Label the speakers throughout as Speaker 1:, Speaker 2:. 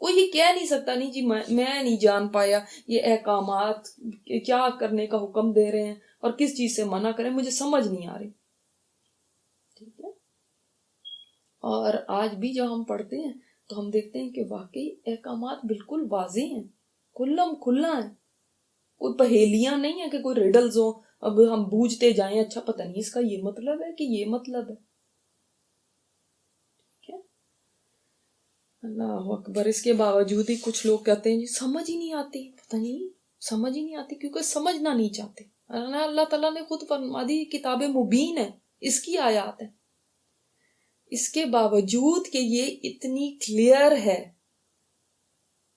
Speaker 1: کوئی یہ کہہ نہیں سکتا نہیں جی میں نہیں جان پایا یہ احکامات کیا کرنے کا حکم دے رہے ہیں اور کس چیز سے منع کریں، مجھے سمجھ نہیں آ رہی. ٹھیک ہے. اور آج بھی جب ہم پڑھتے ہیں تو ہم دیکھتے ہیں کہ واقعی احکامات بالکل واضح ہیں، کھلم کھلا ہیں، کوئی پہیلیاں نہیں ہیں کہ کوئی ریڈلز ہوں اب ہم بوجھتے جائیں اچھا پتہ نہیں اس کا یہ مطلب ہے کہ یہ مطلب ہے. اللہ اکبر. اس کے باوجود ہی کچھ لوگ کہتے ہیں جی سمجھ ہی نہیں آتی، پتہ نہیں سمجھ ہی نہیں آتی کیونکہ سمجھنا نہیں چاہتے. اللہ تعالیٰ نے خود فرما دی کتاب مبین ہے، اس کی آیات ہے، اس کے باوجود کہ یہ اتنی کلیئر ہے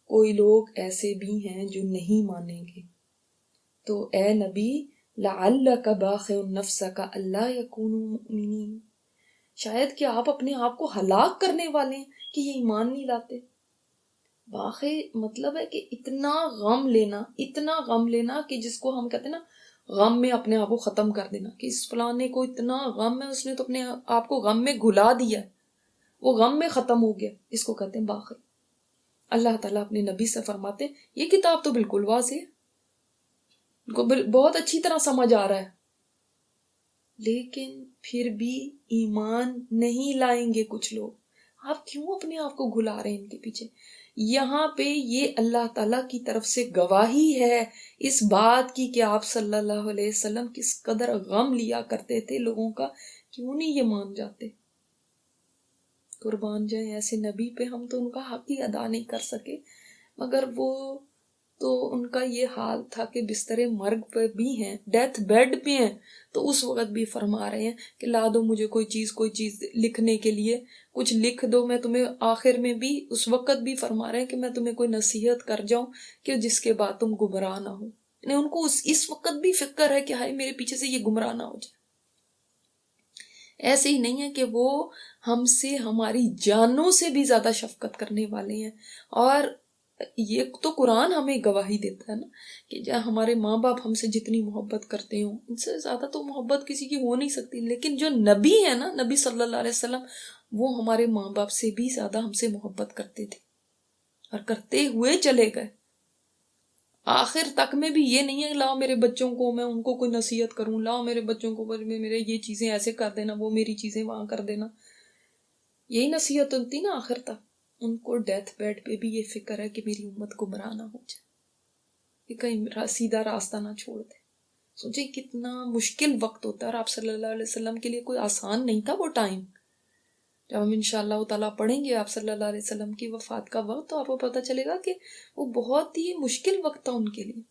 Speaker 1: کوئی لوگ ایسے بھی ہیں جو نہیں مانیں گے. تو اے نبی لعلک باخع نفسک الا یکونوا مؤمنین، شاید کہ آپ اپنے آپ کو ہلاک کرنے والے ہیں کہ یہ ایمان نہیں لاتے. واقع مطلب ہے کہ اتنا غم لینا کہ جس کو ہم کہتے ہیں نا غم میں اپنے آپ کو ختم کر دینا، کہ اس فلانے کو اتنا غم ہے اس نے تو اپنے آپ کو غم میں گھلا دیا، وہ غم میں ختم ہو گیا، اس کو کہتے ہیں باخع. اللہ تعالیٰ اپنے نبی سے فرماتے ہیں یہ کتاب تو بالکل واضح ہے، کو بہت اچھی طرح سمجھ آ رہا ہے، لیکن پھر بھی ایمان نہیں لائیں گے کچھ لوگ. آپ کیوں اپنے آپ کو گھلا رہے ہیں ان کے پیچھے؟ یہاں پہ یہ اللہ تعالیٰ کی طرف سے گواہی ہے اس بات کی کہ آپ صلی اللہ علیہ وسلم کس قدر غم لیا کرتے تھے لوگوں کا. کیوں نہیں یہ مان جاتے؟ قربان جائیں ایسے نبی پہ. ہم تو ان کا حق ہی ادا نہیں کر سکے، مگر وہ تو ان کا یہ حال تھا کہ بستر مرگ پہ بھی ہیں، ڈیتھ بیڈ پہ ہیں، تو اس وقت بھی فرما رہے ہیں کہ لا دو مجھے کوئی چیز لکھنے کے لیے، کچھ لکھ دو میں تمہیں. آخر میں بھی اس وقت بھی فرما رہے ہیں کہ میں تمہیں کوئی نصیحت کر جاؤں کہ جس کے بعد تم گمراہ نہ ہو. یعنی ان کو اس وقت بھی فکر ہے کہ ہائے میرے پیچھے سے یہ گمراہ نہ ہو جائے. ایسے ہی نہیں ہے کہ وہ ہم سے ہماری جانوں سے بھی زیادہ شفقت کرنے والے ہیں. اور یہ تو قرآن ہمیں گواہی دیتا ہے نا کہ جہاں ہمارے ماں باپ ہم سے جتنی محبت کرتے ہوں ان سے زیادہ تو محبت کسی کی ہو نہیں سکتی. لیکن جو نبی ہے نا، نبی صلی اللہ علیہ وسلم، وہ ہمارے ماں باپ سے بھی زیادہ ہم سے محبت کرتے تھے اور کرتے ہوئے چلے گئے. آخر تک میں بھی یہ نہیں ہے لاؤ میرے بچوں کو میں ان کو کوئی نصیحت کروں، لاؤ میرے بچوں کو میرے یہ چیزیں ایسے کر دینا، وہ میری چیزیں وہاں کر دینا. یہی نصیحت ہوتی نا آخر تک. ان کو ڈیتھ بیڈ پہ بھی یہ فکر ہے کہ میری امت گمراہ نہ ہو جائے، کہ کہیں سیدھا راستہ نہ چھوڑ دے. سوچے کتنا مشکل وقت ہوتا ہے، اور آپ صلی اللہ علیہ وسلم کے لیے کوئی آسان نہیں تھا وہ ٹائم. جب ہم انشاءاللہ تعالیٰ پڑھیں گے آپ صلی اللہ علیہ وسلم کی وفات کا وقت تو آپ کو پتہ چلے گا کہ وہ بہت ہی مشکل وقت تھا ان کے لیے،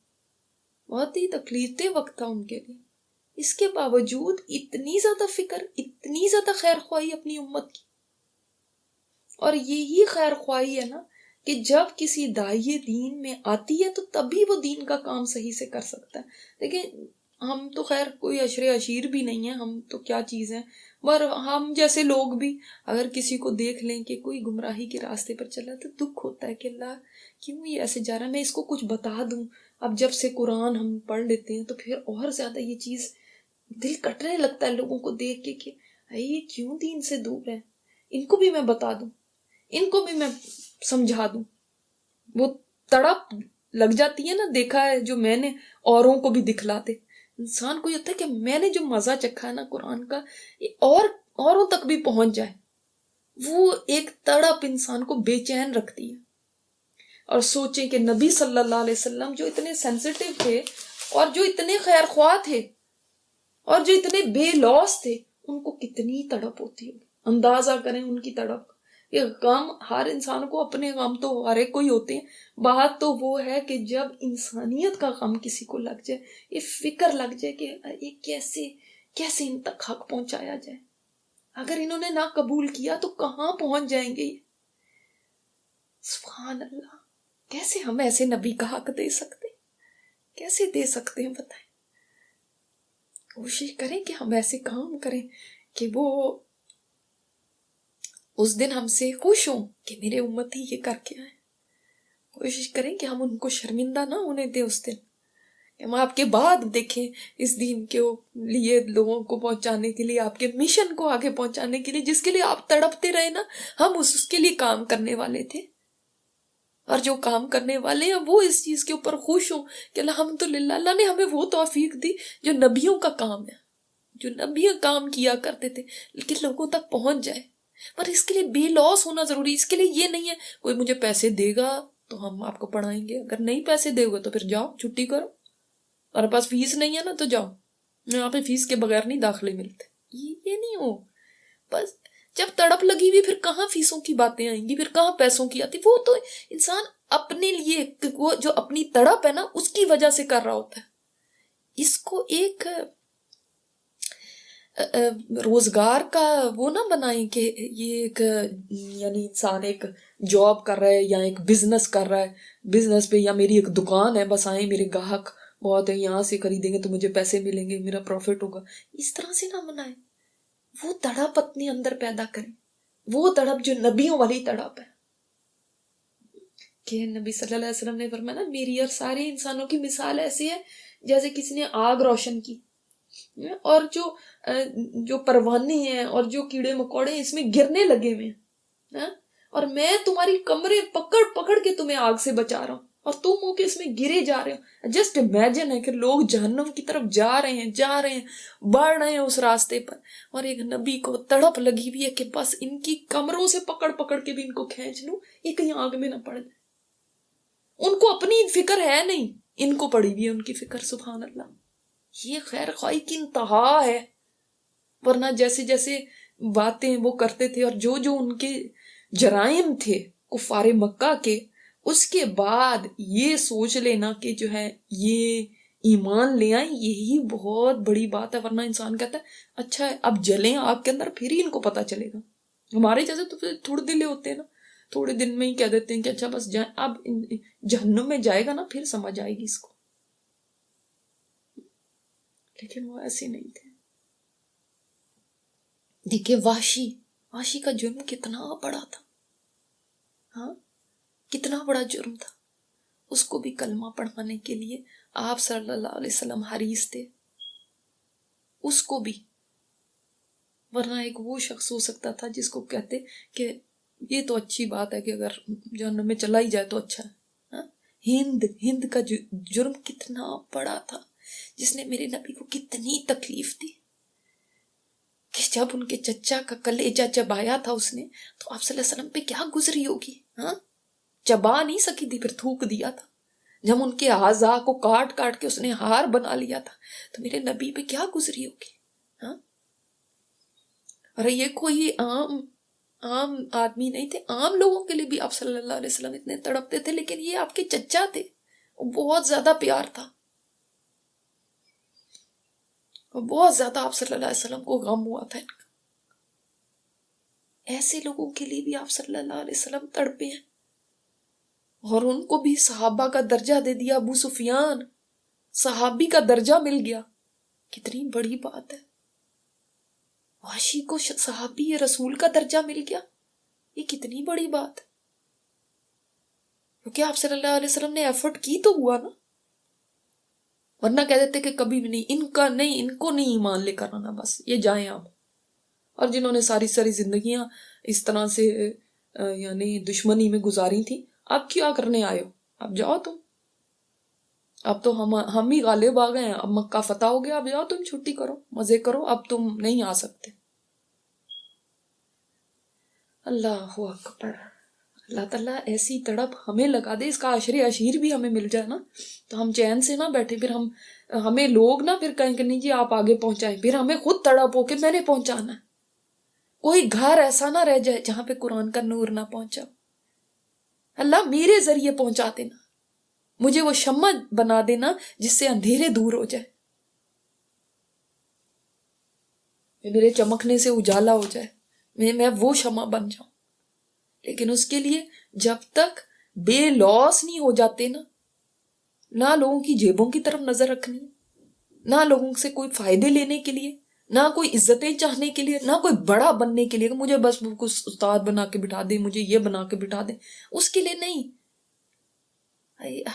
Speaker 1: بہت ہی تکلیف دہ وقت تھا ان کے لیے. اس کے باوجود اتنی زیادہ فکر، اتنی زیادہ خیر خواہی اپنی امت کی. اور یہی خیر خواہی ہے نا کہ جب کسی داعی دین میں آتی ہے تو تبھی وہ دین کا کام صحیح سے کر سکتا ہے. لیکن ہم تو خیر کوئی عشر عشیر بھی نہیں ہیں، ہم تو کیا چیز ہیں، مگر ہم جیسے لوگ بھی اگر کسی کو دیکھ لیں کہ کوئی گمراہی کے راستے پر چل رہا ہے تو دکھ ہوتا ہے کہ اللہ کیوں یہ ایسے جا رہا ہے، میں اس کو کچھ بتا دوں. اب جب سے قرآن ہم پڑھ لیتے ہیں تو پھر اور زیادہ یہ چیز دل کٹنے لگتا ہے لوگوں کو دیکھ کے کہ یہ کیوں دین سے دور ہے، ان کو بھی میں بتا دوں، ان کو بھی میں سمجھا دوں. وہ تڑپ لگ جاتی ہے نا. دیکھا ہے جو میں نے اوروں کو بھی دکھلاتے، انسان کو یہ ہوتا ہے کہ میں نے جو مزہ چکھا ہے نا قرآن کا یہ اوروں تک بھی پہنچ جائے. وہ ایک تڑپ انسان کو بے چین رکھتی ہے. اور سوچیں کہ نبی صلی اللہ علیہ وسلم جو اتنے سینسیٹیو تھے اور جو اتنے خیر خواہ تھے اور جو اتنے بے لوث تھے، ان کو کتنی تڑپ ہوتی ہوگی. اندازہ کریں ان کی تڑپ. یہ غم ہر انسان کو اپنے غم تو ہر ایک کو ہی ہوتے ہیں. بات تو وہ ہے کہ جب انسانیت کا غم کسی کو لگ جائے، یہ فکر لگ جائے کہ یہ کیسے ان تک حق پہنچایا جائے. اگر انہوں نے نہ قبول کیا تو کہاں پہنچ جائیں گے. سبحان اللہ. کیسے ہم ایسے نبی کا حق دے سکتے، کیسے دے سکتے ہیں بتائیں. کوشش کریں کہ ہم ایسے کام کریں کہ وہ اس دن ہم سے خوش ہوں کہ میرے امتی یہ کر کے آئے. کوشش کریں کہ ہم ان کو شرمندہ نہ ہونے دیں اس دن. ہم آپ کے بعد دیکھیں اس دین کے لیے، لوگوں کو پہنچانے کے لیے، آپ کے مشن کو آگے پہنچانے کے لیے جس کے لیے آپ تڑپتے رہے نا، ہم اس کے لیے کام کرنے والے تھے. اور جو کام کرنے والے ہیں وہ اس چیز کے اوپر خوش ہوں کہ الحمدللہ اللہ نے ہمیں وہ توفیق دی جو نبیوں کا کام ہے، جو نبی کام کیا کرتے تھے لیکن لوگوں تک پہنچ جائے۔ پر اس کے لیے بے لوس ہونا ضروری، اس کے لیے یہ نہیں ہے کوئی مجھے پیسے دے گا تو ہم آپ کو پڑھائیں گے، اگر نہیں پیسے دے گے تو پھر جاؤ چھٹی کرو، اور پاس فیس نہیں ہے نا تو جاؤ، یہاں پہ فیس کے بغیر نہیں داخلے ملتے، یہ نہیں ہو۔ بس جب تڑپ لگی ہوئی پھر کہاں فیسوں کی باتیں آئیں گی، پھر کہاں پیسوں کی آتی، وہ تو انسان اپنے لیے وہ جو اپنی تڑپ ہے نا اس کی وجہ سے کر رہا ہوتا ہے۔ اس کو ایک روزگار کا وہ نہ بنائیں کہ یہ ایک یعنی انسان ایک جاب کر رہا ہے یا ایک بزنس کر رہا ہے، بزنس پہ یا میری ایک دکان ہے، بس آئیں میرے گاہک بہت ہے یہاں سے خریدیں گے تو مجھے پیسے ملیں گے، میرا پروفٹ ہوگا، اس طرح سے نہ بنائیں۔ وہ تڑپ اپنے اندر پیدا کریں، وہ تڑپ جو نبیوں والی تڑپ ہے کہ نبی صلی اللہ علیہ وسلم نے فرمایا نا میری اور سارے انسانوں کی مثال ایسی ہے جیسے کسی نے آگ روشن کی اور جو پروانے ہیں اور جو کیڑے مکوڑے ہیں اس میں گرنے لگے ہوئے ہیں، اور میں تمہاری کمرے پکڑ پکڑ کے تمہیں آگ سے بچا رہا ہوں اور تم ہو کہ اس میں گرے جا رہے ہو۔ جسٹ امیجن ہے کہ لوگ جہنم کی طرف جا رہے ہیں بڑھ رہے ہیں اس راستے پر، اور ایک نبی کو تڑپ لگی ہوئی ہے کہ بس ان کی کمروں سے پکڑ پکڑ کے بھی ان کو کھینچ لوں، یہ کہیں آگ میں نہ پڑ جائے۔ ان کو اپنی فکر ہے نہیں، ان کو پڑی ہوئی ہے ان کی فکر، سبحان اللہ۔ یہ خیر خواہی کی انتہا ہے، ورنہ جیسے جیسے باتیں وہ کرتے تھے اور جو ان کے جرائم تھے کفار مکہ کے، اس کے بعد یہ سوچ لینا کہ جو ہے یہ ایمان لے آئیں یہی بہت بڑی بات ہے، ورنہ انسان کہتا ہے اچھا ہے اب جلیں آپ کے اندر پھر ہی ان کو پتہ چلے گا۔ ہمارے جیسے تو تھوڑے دلے ہوتے ہیں نا، تھوڑے دن میں ہی کہہ دیتے ہیں کہ اچھا بس جائیں، اب جہنم میں جائے گا نا پھر سمجھ آئے گی اس کو، لیکن وہ ایسے نہیں تھے۔ دیکھیں وحشی کا جرم کتنا بڑا تھا، ہاں کتنا بڑا جرم تھا، اس کو بھی کلمہ پڑھانے کے لیے آپ صلی اللہ علیہ وسلم حریص تھے، اس کو بھی، ورنہ ایک وہ شخص ہو سکتا تھا جس کو کہتے کہ یہ تو اچھی بات ہے کہ اگر جہنم میں چلا ہی جائے تو اچھا ہے۔ ہند کا جرم کتنا بڑا تھا، جس نے میرے نبی کو کتنی تکلیف دی کہ جب ان کے چچا کا کلیجہ چبایا تھا اس نے تو آپ صلی اللہ علیہ وسلم پہ کیا گزری ہوگی، چبا نہیں سکی تھی، پھر تھوک دیا تھا، جب ان کے اعضاء کو کاٹ کاٹ کے اس نے ہار بنا لیا تھا تو میرے نبی پہ کیا گزری ہوگی۔ اور یہ کوئی عام آدمی نہیں تھے، عام لوگوں کے لیے بھی آپ صلی اللہ علیہ وسلم اتنے تڑپتے تھے، لیکن یہ آپ کے چچا تھے، بہت زیادہ پیار تھا، بہت زیادہ آپ صلی اللہ علیہ وسلم کو غم ہوا تھا ان کا۔ ایسے لوگوں کے لیے بھی آپ صلی اللہ علیہ وسلم تڑپے ہیں، اور ان کو بھی صحابہ کا درجہ دے دیا، ابو سفیان صحابی کا درجہ مل گیا، کتنی بڑی بات ہے۔ وحشی کو صحابی رسول کا درجہ مل گیا، یہ کتنی بڑی بات ہے، کیونکہ آپ صلی اللہ علیہ وسلم نے ایفرٹ کی تو ہوا نا، ورنہ کہہ دیتے کہ کبھی بھی نہیں، ان کو نہیں ایمان لے کر آنا، بس یہ جائیں آپ، اور جنہوں نے ساری زندگیاں اس طرح سے یعنی دشمنی میں گزاری تھی، اب کیا کرنے آئے ہو، اب جاؤ تم، اب تو ہم ہی غالب آ گئے ہیں، اب مکہ فتح ہو گیا، اب جاؤ تم چھٹی کرو، مزے کرو، اب تم نہیں آ سکتے۔ اللہ اکبر، اللہ تعالیٰ ایسی تڑپ ہمیں لگا دے، اس کا عشیر بھی ہمیں مل جائے نا تو ہم چین سے نہ بیٹھے، پھر ہمیں لوگ نہ پھر کہیں کہ نہیں جی آپ آگے پہنچائیں، پھر ہمیں خود تڑپ ہو کہ میں نے پہنچانا ہے۔ کوئی گھر ایسا نہ رہ جائے جہاں پہ قرآن کا نور نہ پہنچا، اللہ میرے ذریعے پہنچا دینا، مجھے وہ شمع بنا دینا جس سے اندھیرے دور ہو جائے، میرے چمکنے سے اجالا ہو جائے، میں وہ شمع بن جاؤں۔ لیکن اس کے لیے جب تک بے لوس نہیں ہو جاتے نہ لوگوں کی جیبوں کی طرف نظر رکھنی، نہ لوگوں سے کوئی فائدے لینے کے لیے، نہ کوئی عزتیں چاہنے کے لیے، نہ کوئی بڑا بننے کے لیے کہ مجھے بس کچھ استاد بنا کے بٹھا دے، مجھے یہ بنا کے بٹھا دے، اس کے لیے نہیں۔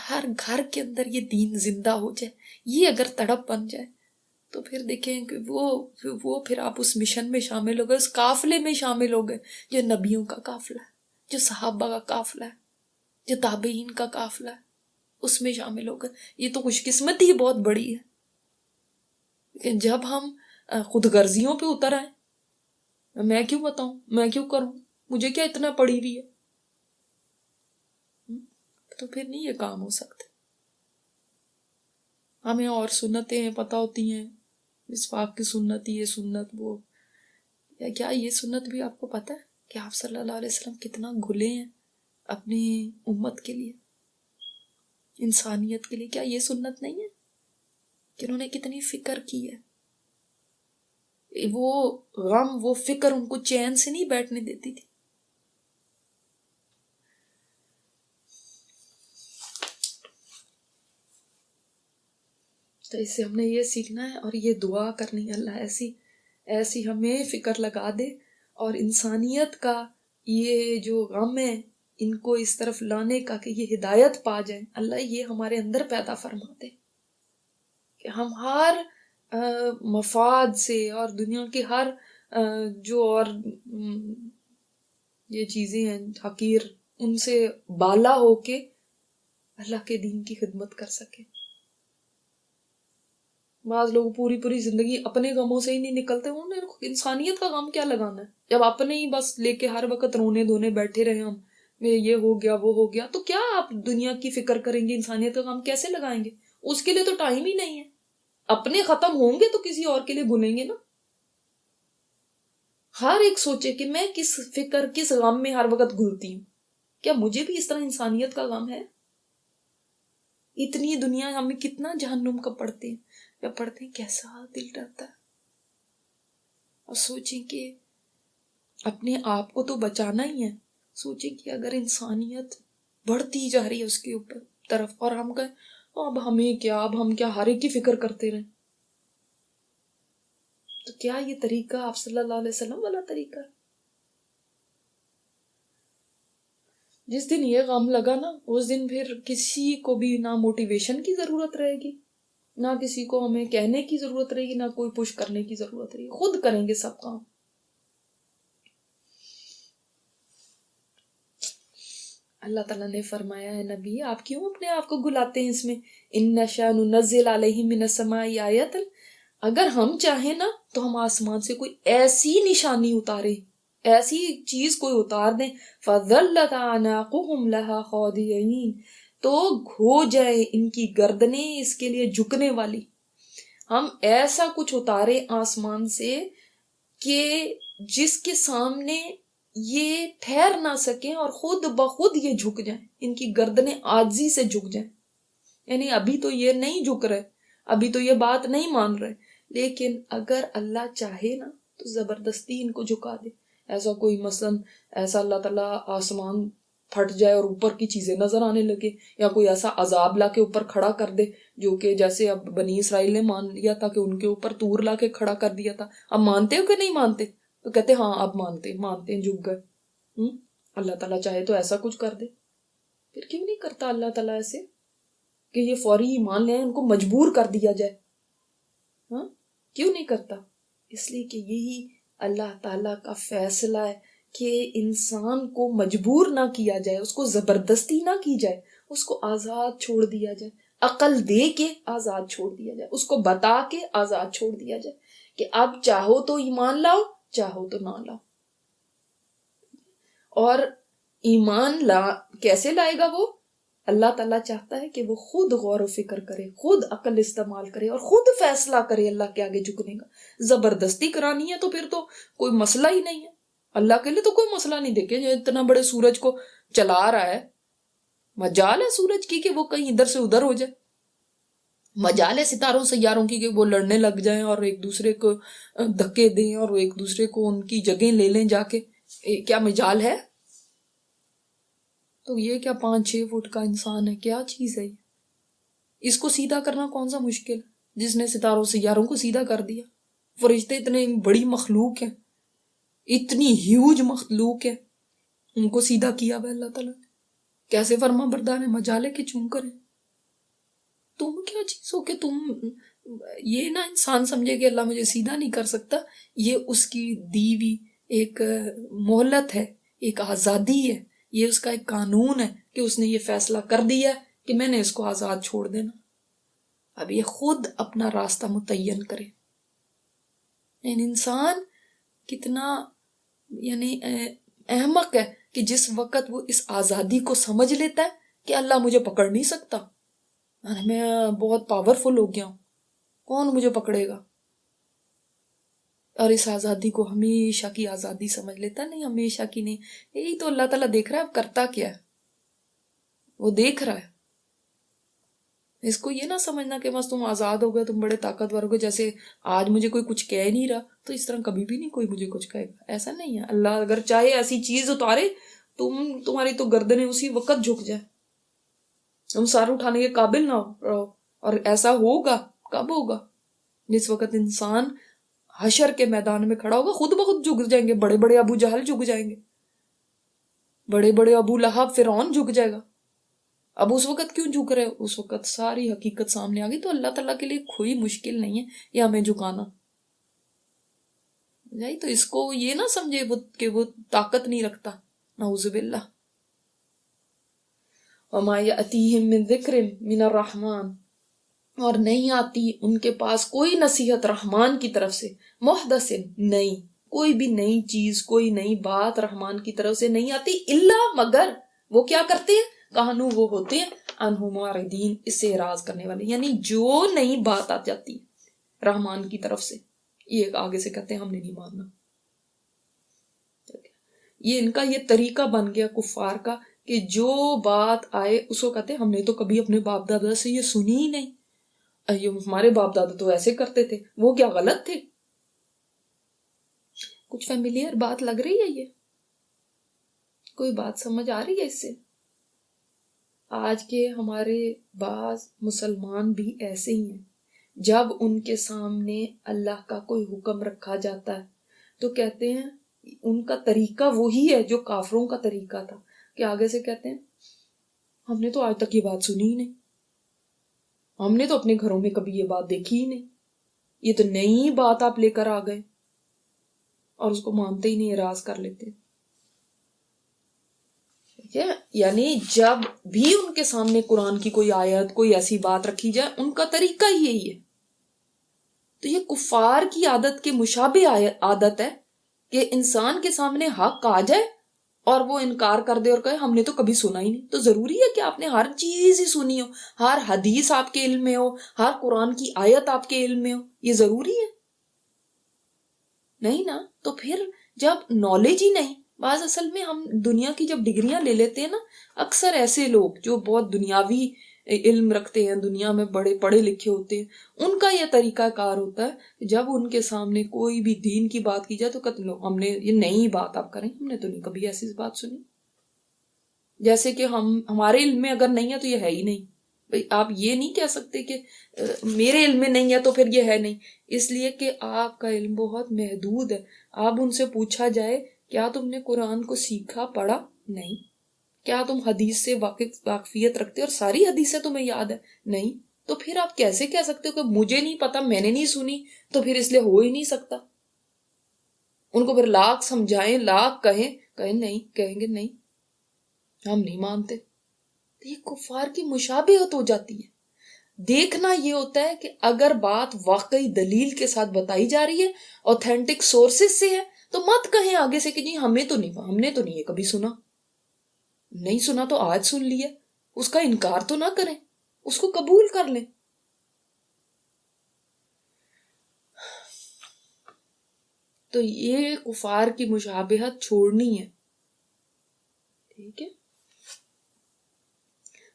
Speaker 1: ہر گھر کے اندر یہ دین زندہ ہو جائے، یہ اگر تڑپ بن جائے تو پھر دیکھیں کہ وہ پھر آپ اس مشن میں شامل ہو گئے، اس قافلے میں شامل ہو گئے جو نبیوں کا قافلہ ہے، جو صحابہ کا قافلہ ہے۔ جو تابعین کا قافلہ ہے اس میں شامل ہو کر، یہ تو خوش قسمتی بہت بڑی ہے. لیکن جب ہم خود غرضیوں پہ اتر آئیں، میں کیوں بتاؤں، میں کیوں کروں، مجھے کیا اتنا پڑی ہوئی ہے، تو پھر نہیں یہ کام ہو سکتے. ہمیں اور سنتیں پتہ ہوتی ہیں، مسواک کی سنت، یہ سنت، وہ، یا کیا یہ سنت بھی آپ کو پتہ ہے کہ آپ صلی اللہ علیہ وسلم کتنا گھلے ہیں اپنی امت کے لیے، انسانیت کے لیے؟ کیا یہ سنت نہیں ہے کہ انہوں نے کتنی فکر کی ہے؟ وہ غم، وہ فکر ان کو چین سے نہیں بیٹھنے دیتی تھی. تو اس سے ہم نے یہ سیکھنا ہے اور یہ دعا کرنی ہے، اللہ ایسی ہمیں فکر لگا دے اور انسانیت کا یہ جو غم ہے ان کو اس طرف لانے کا کہ یہ ہدایت پا جائیں، اللہ یہ ہمارے اندر پیدا فرما دے کہ ہم ہر مفاد سے اور دنیا کے ہر جو اور یہ چیزیں ہیں حقیر، ان سے بالا ہو کے اللہ کے دین کی خدمت کر سکے. بعض لوگ پوری زندگی اپنے غموں سے ہی نہیں نکلتے، انہیں انسانیت کا غم کیا لگانا ہے؟ جب اپنے ہی بس لے کے ہر وقت رونے دھونے بیٹھے رہے ہم، یہ ہو گیا وہ ہو گیا، تو کیا آپ دنیا کی فکر کریں گے؟ انسانیت کا غم کیسے لگائیں گے؟ اس کے لیے تو ٹائم ہی نہیں ہے. اپنے ختم ہوں گے تو کسی اور کے لیے گنیں گے نا. ہر ایک سوچے کہ میں کس فکر، کس غم میں ہر وقت گھلتی ہوں، کیا مجھے بھی اس طرح انسانیت کا غم ہے؟ اتنی دنیا ہمیں کتنا جہنم کا پڑھتے ہیں، یا پڑھتے ہیں کیسا دل ڈرتا ہے. اور سوچیں کہ اپنے آپ کو تو بچانا ہی ہے، سوچیں کہ اگر انسانیت بڑھتی جا رہی ہے اس کے اوپر طرف اور ہم کہیں اب ہمیں کیا، اب ہم کیا ہر ایک کی فکر کرتے رہیں، تو کیا یہ طریقہ آپ صلی اللہ علیہ وسلم والا طریقہ ہے؟ جس دن یہ غم لگا نا، اس دن پھر کسی کو بھی نہ موٹیویشن کی ضرورت رہے گی، نہ کسی کو ہمیں کہنے کی ضرورت رہے گی، نہ کوئی پش کرنے کی ضرورت رہے گی، خود کریں گے سب کام. اللہ تعالیٰ نے فرمایا ہے نبی آپ کیوں اپنے آپ کو گلاتے ہیں اس میں، ان نشاء ننزل علیہم من السماء آیۃ، اگر ہم چاہیں نا تو ہم آسمان سے کوئی ایسی نشانی اتارے، ایسی چیز کوئی اتار دیں، فَظَلَّتْ أَعْنَاقُهُمْ لَهَا خَاضِعِينَ، تو ہو جائے ان کی گردنیں اس کے لیے جھکنے والی. ہم ایسا کچھ اتارے آسمان سے کہ جس کے سامنے یہ ٹھہر نہ سکیں اور خود بخود یہ جھک جائیں، ان کی گردنیں عاجزی سے جھک جائیں. یعنی ابھی تو یہ نہیں جھک رہے، ابھی تو یہ بات نہیں مان رہے، لیکن اگر اللہ چاہے نا تو زبردستی ان کو جھکا دے. ایسا کوئی مثلاً ایسا اللہ تعالیٰ آسمان پھٹ جائے اور اوپر کی چیزیں نظر آنے لگے، یا کوئی ایسا عذاب لا کے اوپر کھڑا کر دے، جو کہ جیسے اب بنی اسرائیل نے مان لیا تھا کہ ان کے اوپر طور لا کے کھڑا کر دیا تھا. اب مانتے ہو کہ نہیں مانتے؟ تو کہتے ہاں اب مانتے ہیں، جھک گئے. اللہ تعالیٰ چاہے تو ایسا کچھ کر دے، پھر کیوں نہیں کرتا اللہ تعالیٰ ایسے کہ یہ فوری ایمان لیں، ان کو مجبور کر دیا جائے؟ ہاں کیوں نہیں کرتا؟ اس لیے کہ یہی اللہ تعالیٰ کا فیصلہ ہے کہ انسان کو مجبور نہ کیا جائے، اس کو زبردستی نہ کی جائے، اس کو آزاد چھوڑ دیا جائے، عقل دے کے آزاد چھوڑ دیا جائے، اس کو بتا کے آزاد چھوڑ دیا جائے کہ اب چاہو تو ایمان لاؤ، چاہو تو نہ لاؤ. اور ایمان کیسے لائے گا وہ؟ اللہ تعالیٰ چاہتا ہے کہ وہ خود غور و فکر کرے، خود عقل استعمال کرے اور خود فیصلہ کرے اللہ کے آگے جھکنے کا. زبردستی کرانی ہے تو پھر تو کوئی مسئلہ ہی نہیں ہے. اللہ کے لیے تو کوئی مسئلہ نہیں. دیکھے جو اتنا بڑے سورج کو چلا رہا ہے، مجال ہے سورج کی کہ وہ کہیں ادھر سے ادھر ہو جائے، مجال ہے ستاروں سیاروں کی کہ وہ لڑنے لگ جائیں اور ایک دوسرے کو دھکے دیں اور ایک دوسرے کو ان کی جگہیں لے لیں جا کے. کیا مجال ہے؟ تو یہ کیا 5-6 فٹ کا انسان ہے، کیا چیز ہے یہ؟ اس کو سیدھا کرنا کون سا مشکل ہے، جس نے ستاروں سیاروں کو سیدھا کر دیا. فرشتے اتنے بڑی مخلوق ہیں، اتنی ہیوج مخلوق ہے، ان کو سیدھا کیا ہوا اللہ تعالیٰ نے. کیسے فرما بردار ہے، مجالے کے چونکر ہیں. تم کیا چیز ہو کہ تم یہ نہ انسان سمجھے کہ اللہ مجھے سیدھا نہیں کر سکتا. یہ اس کی دیوی ایک مہلت ہے، ایک آزادی ہے، یہ اس کا ایک قانون ہے کہ اس نے یہ فیصلہ کر دیا کہ میں نے اس کو آزاد چھوڑ دینا. اب یہ خود اپنا راستہ متعین کرے. یعنی انسان کتنا احمق ہے کہ جس وقت وہ اس آزادی کو سمجھ لیتا ہے کہ اللہ مجھے پکڑ نہیں سکتا، میں بہت پاورفل ہو گیا ہوں، کون مجھے پکڑے گا، اور اس آزادی کو ہمیشہ کی آزادی سمجھ لیتا. نہیں، ہمیشہ کی نہیں. یہی تو اللہ تعالیٰ دیکھ رہا ہے اب کرتا کیا ہے، وہ دیکھ رہا ہے. اس کو یہ نہ سمجھنا کہ بس تم آزاد ہو گئے، تم بڑے طاقتور ہو گئے، جیسے آج مجھے کوئی کچھ کہہ نہیں رہا تو اس طرح کبھی بھی نہیں کوئی مجھے کچھ کہے گا. ایسا نہیں ہے. اللہ اگر چاہے ایسی چیز اتارے تمہاری تو گردنیں اسی وقت جھک جائے، تم سار اٹھانے کے قابل نہ رہو. اور ایسا ہوگا کب ہوگا؟ جس وقت انسان حشر کے میدان میں کھڑا ہوگا، خود بخود جھک جائیں گے. بڑے بڑے ابو جہل جھک جائیں گے، بڑے بڑے ابو لہب، فرعون جھک جائے گا. اب اس وقت کیوں جھک رہے؟ اس وقت ساری حقیقت سامنے آ گئی. تو اللہ تعالیٰ کے لیے کوئی مشکل نہیں ہے یہ ہمیں جھکانا. تو اس کو یہ نہ سمجھے کہ وہ طاقت نہیں رکھتا. نعوذ باللہ. وما یأتیہم من ذکر من الرحمن، اور نہیں آتی ان کے پاس کوئی نصیحت رحمان کی طرف سے، محدث نئی، کوئی بھی نئی چیز، کوئی نئی بات رحمان کی طرف سے نہیں آتی، الا مگر وہ کیا کرتے ہیں، کہانو وہ ہوتے ہیں انہو معرضین، اس سے اعراض کرنے والے. یعنی جو نئی بات آ جاتی ہے رحمان کی طرف سے، یہ آگے سے کہتے ہیں ہم نے نہیں ماننا. یہ ان کا یہ طریقہ بن گیا کفار کا کہ جو بات آئے اس کو کہتے ہیں ہم نے تو کبھی اپنے باپ دادا سے یہ سنی ہی نہیں، ہمارے باپ دادا تو ایسے کرتے تھے، وہ کیا غلط تھے؟ کچھ فیملیئر بات لگ رہی ہے؟ یہ کوئی بات سمجھ آ رہی ہے اس سے؟ آج کے ہمارے بعض مسلمان بھی ایسے ہی ہیں، جب ان کے سامنے اللہ کا کوئی حکم رکھا جاتا ہے تو کہتے ہیں ان کا طریقہ وہی ہے جو کافروں کا طریقہ تھا، کہ آگے سے کہتے ہیں ہم نے تو آج تک یہ بات سنی ہی نہیں، ہم نے تو اپنے گھروں میں کبھی یہ بات دیکھی ہی نہیں، یہ تو نئی بات آپ لے کر آ گئے، اور اس کو مانتے ہی نہیں، اعراض کر لیتے. یعنی جب بھی ان کے سامنے قرآن کی کوئی آیت، کوئی ایسی بات رکھی جائے، ان کا طریقہ ہی یہی ہے. تو یہ کفار کی عادت کے مشابہ عادت ہے کہ انسان کے سامنے حق آ جائے اور وہ انکار کر دے اور کہے ہم نے تو کبھی سنا ہی نہیں. تو ضروری ہے کہ آپ نے ہر چیز ہی سنی ہو، ہر حدیث آپ کے علم میں ہو، ہر قرآن کی آیت آپ کے علم میں ہو؟ یہ ضروری ہے؟ نہیں نا. تو پھر جب نالج ہی نہیں، بعض اصل میں ہم دنیا کی جب ڈگریاں لے لیتے ہیں نا، اکثر ایسے لوگ جو بہت دنیاوی علم رکھتے ہیں، دنیا میں بڑے پڑھے لکھے ہوتے ہیں، ان کا یہ طریقہ کار ہوتا ہے جب ان کے سامنے کوئی بھی دین کی بات کی جائے تو کہتے ہیں ہم نے یہ نئی بات آپ کریں، ہم نے تو نہیں کبھی ایسی بات سنی. جیسے کہ ہمارے علم میں اگر نہیں ہے تو یہ ہے ہی نہیں. بھئی آپ یہ نہیں کہہ سکتے کہ میرے علم میں نہیں ہے تو پھر یہ ہے نہیں، اس لیے کہ آپ کا علم بہت محدود ہے. آپ ان سے پوچھا جائے کیا تم نے قرآن کو سیکھا، پڑھا؟ نہیں. کیا تم حدیث سے واقفیت رکھتے اور ساری حدیثیں تمہیں یاد ہے؟ نہیں. تو پھر آپ کیسے کہہ سکتے ہو کہ مجھے نہیں پتا، میں نے نہیں سنی، تو پھر اس لیے ہو ہی نہیں سکتا. ان کو پھر لاکھ سمجھائیں، لاکھ کہیں نہیں، کہیں گے نہیں ہم نہیں مانتے. یہ کفار کی مشابہت ہو جاتی ہے. دیکھنا یہ ہوتا ہے کہ اگر بات واقعی دلیل کے ساتھ بتائی جا رہی ہے، اوتھینٹک سورسز سے ہے، تو مت کہیں آگے سے کہ جی ہم نے تو نہیں یہ کبھی سنا. نہیں سنا تو آج سن لیا، اس کا انکار تو نہ کریں، اس کو قبول کر لیں. تو یہ کفار کی مشابہت چھوڑنی ہے. ٹھیک ہے.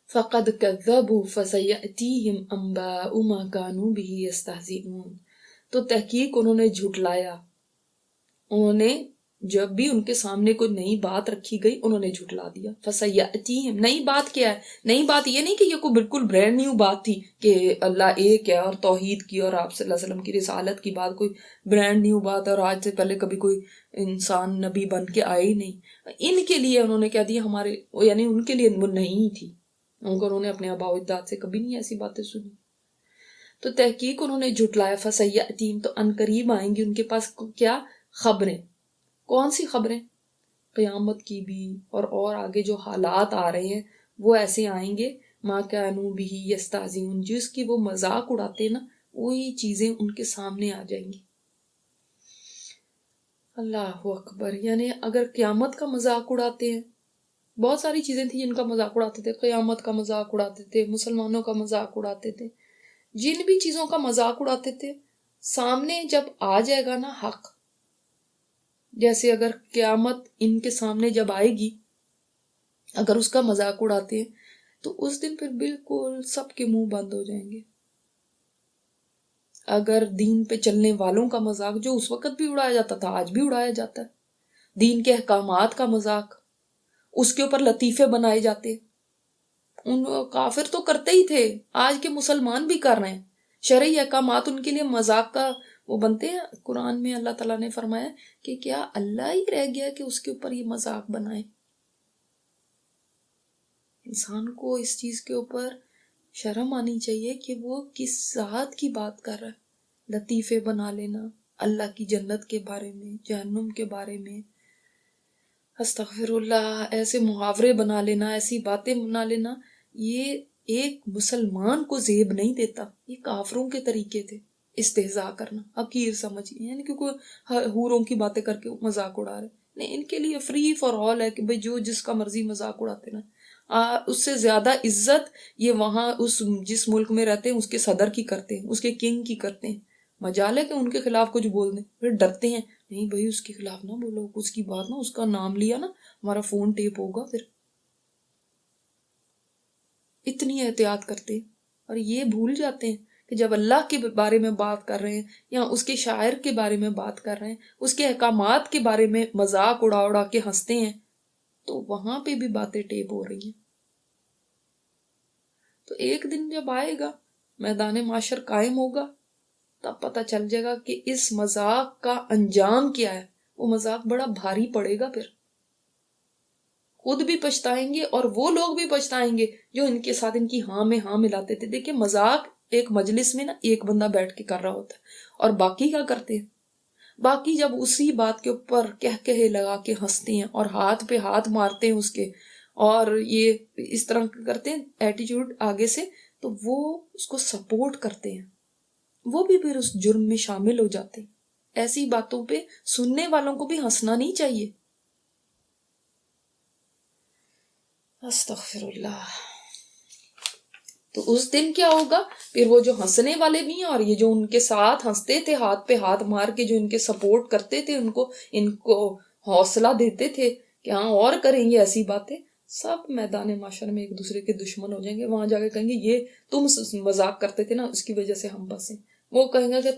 Speaker 1: فَقَدْ كَذَّبُوا فَسَيَأْتِيهِمْ أَنْبَاءُ مَا كَانُوا بِهِ يَسْتَهْزِئُونَ. تو تحقیق انہوں نے جھٹلایا، انہوں نے جب بھی ان کے سامنے کوئی نئی بات رکھی گئی انہوں نے جھٹلا دیا. فَسَيَأْتِيهِمْ، نئی بات کیا ہے؟ نئی بات یہ نہیں کہ یہ کوئی بالکل برینڈ نیو بات تھی کہ اللہ ایک ہے اور توحید کی اور آپ صلی اللہ علیہ وسلم کی رسالت کی بات کوئی برینڈ نیو بات ہے اور آج سے پہلے کبھی کوئی انسان نبی بن کے آئے ہی نہیں. ان کے لیے انہوں نے کہہ دیا ہمارے، یعنی ان کے لیے وہ نہیں تھی، انہوں نے اپنے آباء و اجداد سے کبھی نہیں ایسی باتیں سنی. تو تحقیق انہوں نے جھٹلایا. فَسَيَأْتِيهِمْ، تو ان قریب آئیں گی ان کے پاس کیا؟ خبریں. کون سی خبریں؟ قیامت کی بھی اور آگے جو حالات آ رہے ہیں وہ ایسے آئیں گے، ما کانوا بہ یستہزئون، جس کی وہ مذاق اڑاتے ہیں نا وہی چیزیں ان کے سامنے آ جائیں گی۔ اللہ اکبر، یعنی اگر قیامت کا مذاق اڑاتے ہیں، بہت ساری چیزیں تھیں جن کا مذاق اڑاتے تھے، قیامت کا مذاق اڑاتے تھے، مسلمانوں کا مذاق اڑاتے تھے، جن بھی چیزوں کا مذاق اڑاتے تھے، سامنے جب آ جائے گا نا حق، جیسے اگر قیامت ان کے سامنے جب آئے گی، اگر اس کا مذاق اڑاتے ہیں تو اس دن پھر بالکل سب کے منہ بند ہو جائیں گے۔ اگر دین پہ چلنے والوں کا مذاق جو اس وقت بھی اڑایا جاتا تھا آج بھی اڑایا جاتا ہے، دین کے احکامات کا مذاق، اس کے اوپر لطیفے بنائے جاتے، ان کافر تو کرتے ہی تھے، آج کے مسلمان بھی کر رہے ہیں، شرعی احکامات ان کے لیے مذاق کا وہ بنتے ہیں۔ قرآن میں اللہ تعالیٰ نے فرمایا کہ کیا اللہ ہی رہ گیا کہ اس کے اوپر یہ مذاق بنائے؟ انسان کو اس چیز کے اوپر شرم آنی چاہیے کہ وہ کس ذات کی بات کر رہا ہے۔ لطیفے بنا لینا اللہ کی جنت کے بارے میں، جہنم کے بارے میں، استغفر اللہ، ایسے محاورے بنا لینا، ایسی باتیں بنا لینا، یہ ایک مسلمان کو زیب نہیں دیتا، یہ کافروں کے طریقے تھے۔ استہزاء کرنا، حقیر سمجھیے، یعنی کہ کوئی حوروں کی باتیں کر کے مذاق اڑا رہے، نہیں، ان کے لیے فری فار آل ہے کہ بھئی جو جس کا مرضی مذاق اڑاتے نا۔ اس سے زیادہ عزت یہ وہاں اس جس ملک میں رہتے ہیں اس کے صدر کی کرتے ہیں، اس کے کنگ کی کرتے ہیں۔ مجال ہے کہ ان کے خلاف کچھ بول دیں، پھر ڈرتے ہیں، نہیں بھائی اس کے خلاف نہ بولو، اس کی بات نہ، اس کا نام لیا نا ہمارا فون ٹیپ ہوگا، پھر اتنی احتیاط کرتے ہیں۔ اور یہ بھول جاتے ہیں کہ جب اللہ کے بارے میں بات کر رہے ہیں یا اس کے شاعر کے بارے میں بات کر رہے ہیں، اس کے احکامات کے بارے میں مذاق اڑا اڑا کے ہنستے ہیں، تو وہاں پہ بھی باتیں ٹیپ ہو رہی ہیں۔ تو ایک دن جب آئے گا، میدان معاشر قائم ہوگا، تب پتہ چل جائے گا کہ اس مذاق کا انجام کیا ہے۔ وہ مذاق بڑا بھاری پڑے گا، پھر خود بھی پچھتائیں گے اور وہ لوگ بھی پچھتائیں گے جو ان کے ساتھ ان کی ہاں میں ہاں ملاتے تھے۔ دیکھیں مذاق ایک مجلس میں نا ایک بندہ بیٹھ کے کر رہا ہوتا ہے، اور باقی کیا کرتے ہیں؟ باقی جب اسی بات کے اوپر کہے لگا کے ہنستے ہیں اور ہاتھ پہ ہاتھ مارتے ہیں اس کے، اور یہ اس طرح کرتے ہیں ایٹیٹیوڈ آگے سے، تو وہ اس کو سپورٹ کرتے ہیں، وہ بھی پھر اس جرم میں شامل ہو جاتے ہیں۔ ایسی باتوں پہ سننے والوں کو بھی ہنسنا نہیں چاہیے۔ استغفر اللہ۔ تو اس دن کیا ہوگا؟ پھر وہ جو ہنسنے والے بھی ہیں اور یہ جو ان کے ساتھ ہنستے تھے، ہاتھ پہ ہاتھ مار کے جو ان کے سپورٹ کرتے تھے، ان کو حوصلہ دیتے تھے کہ ہاں اور کریں گے ایسی باتیں، سب میدان معاشر میں ایک دوسرے کے دشمن ہو جائیں گے۔ وہاں جا کے کہیں گے یہ تم مذاق کرتے تھے نا، اس کی وجہ سے ہم پھنسے۔ وہ کہیں گے کہ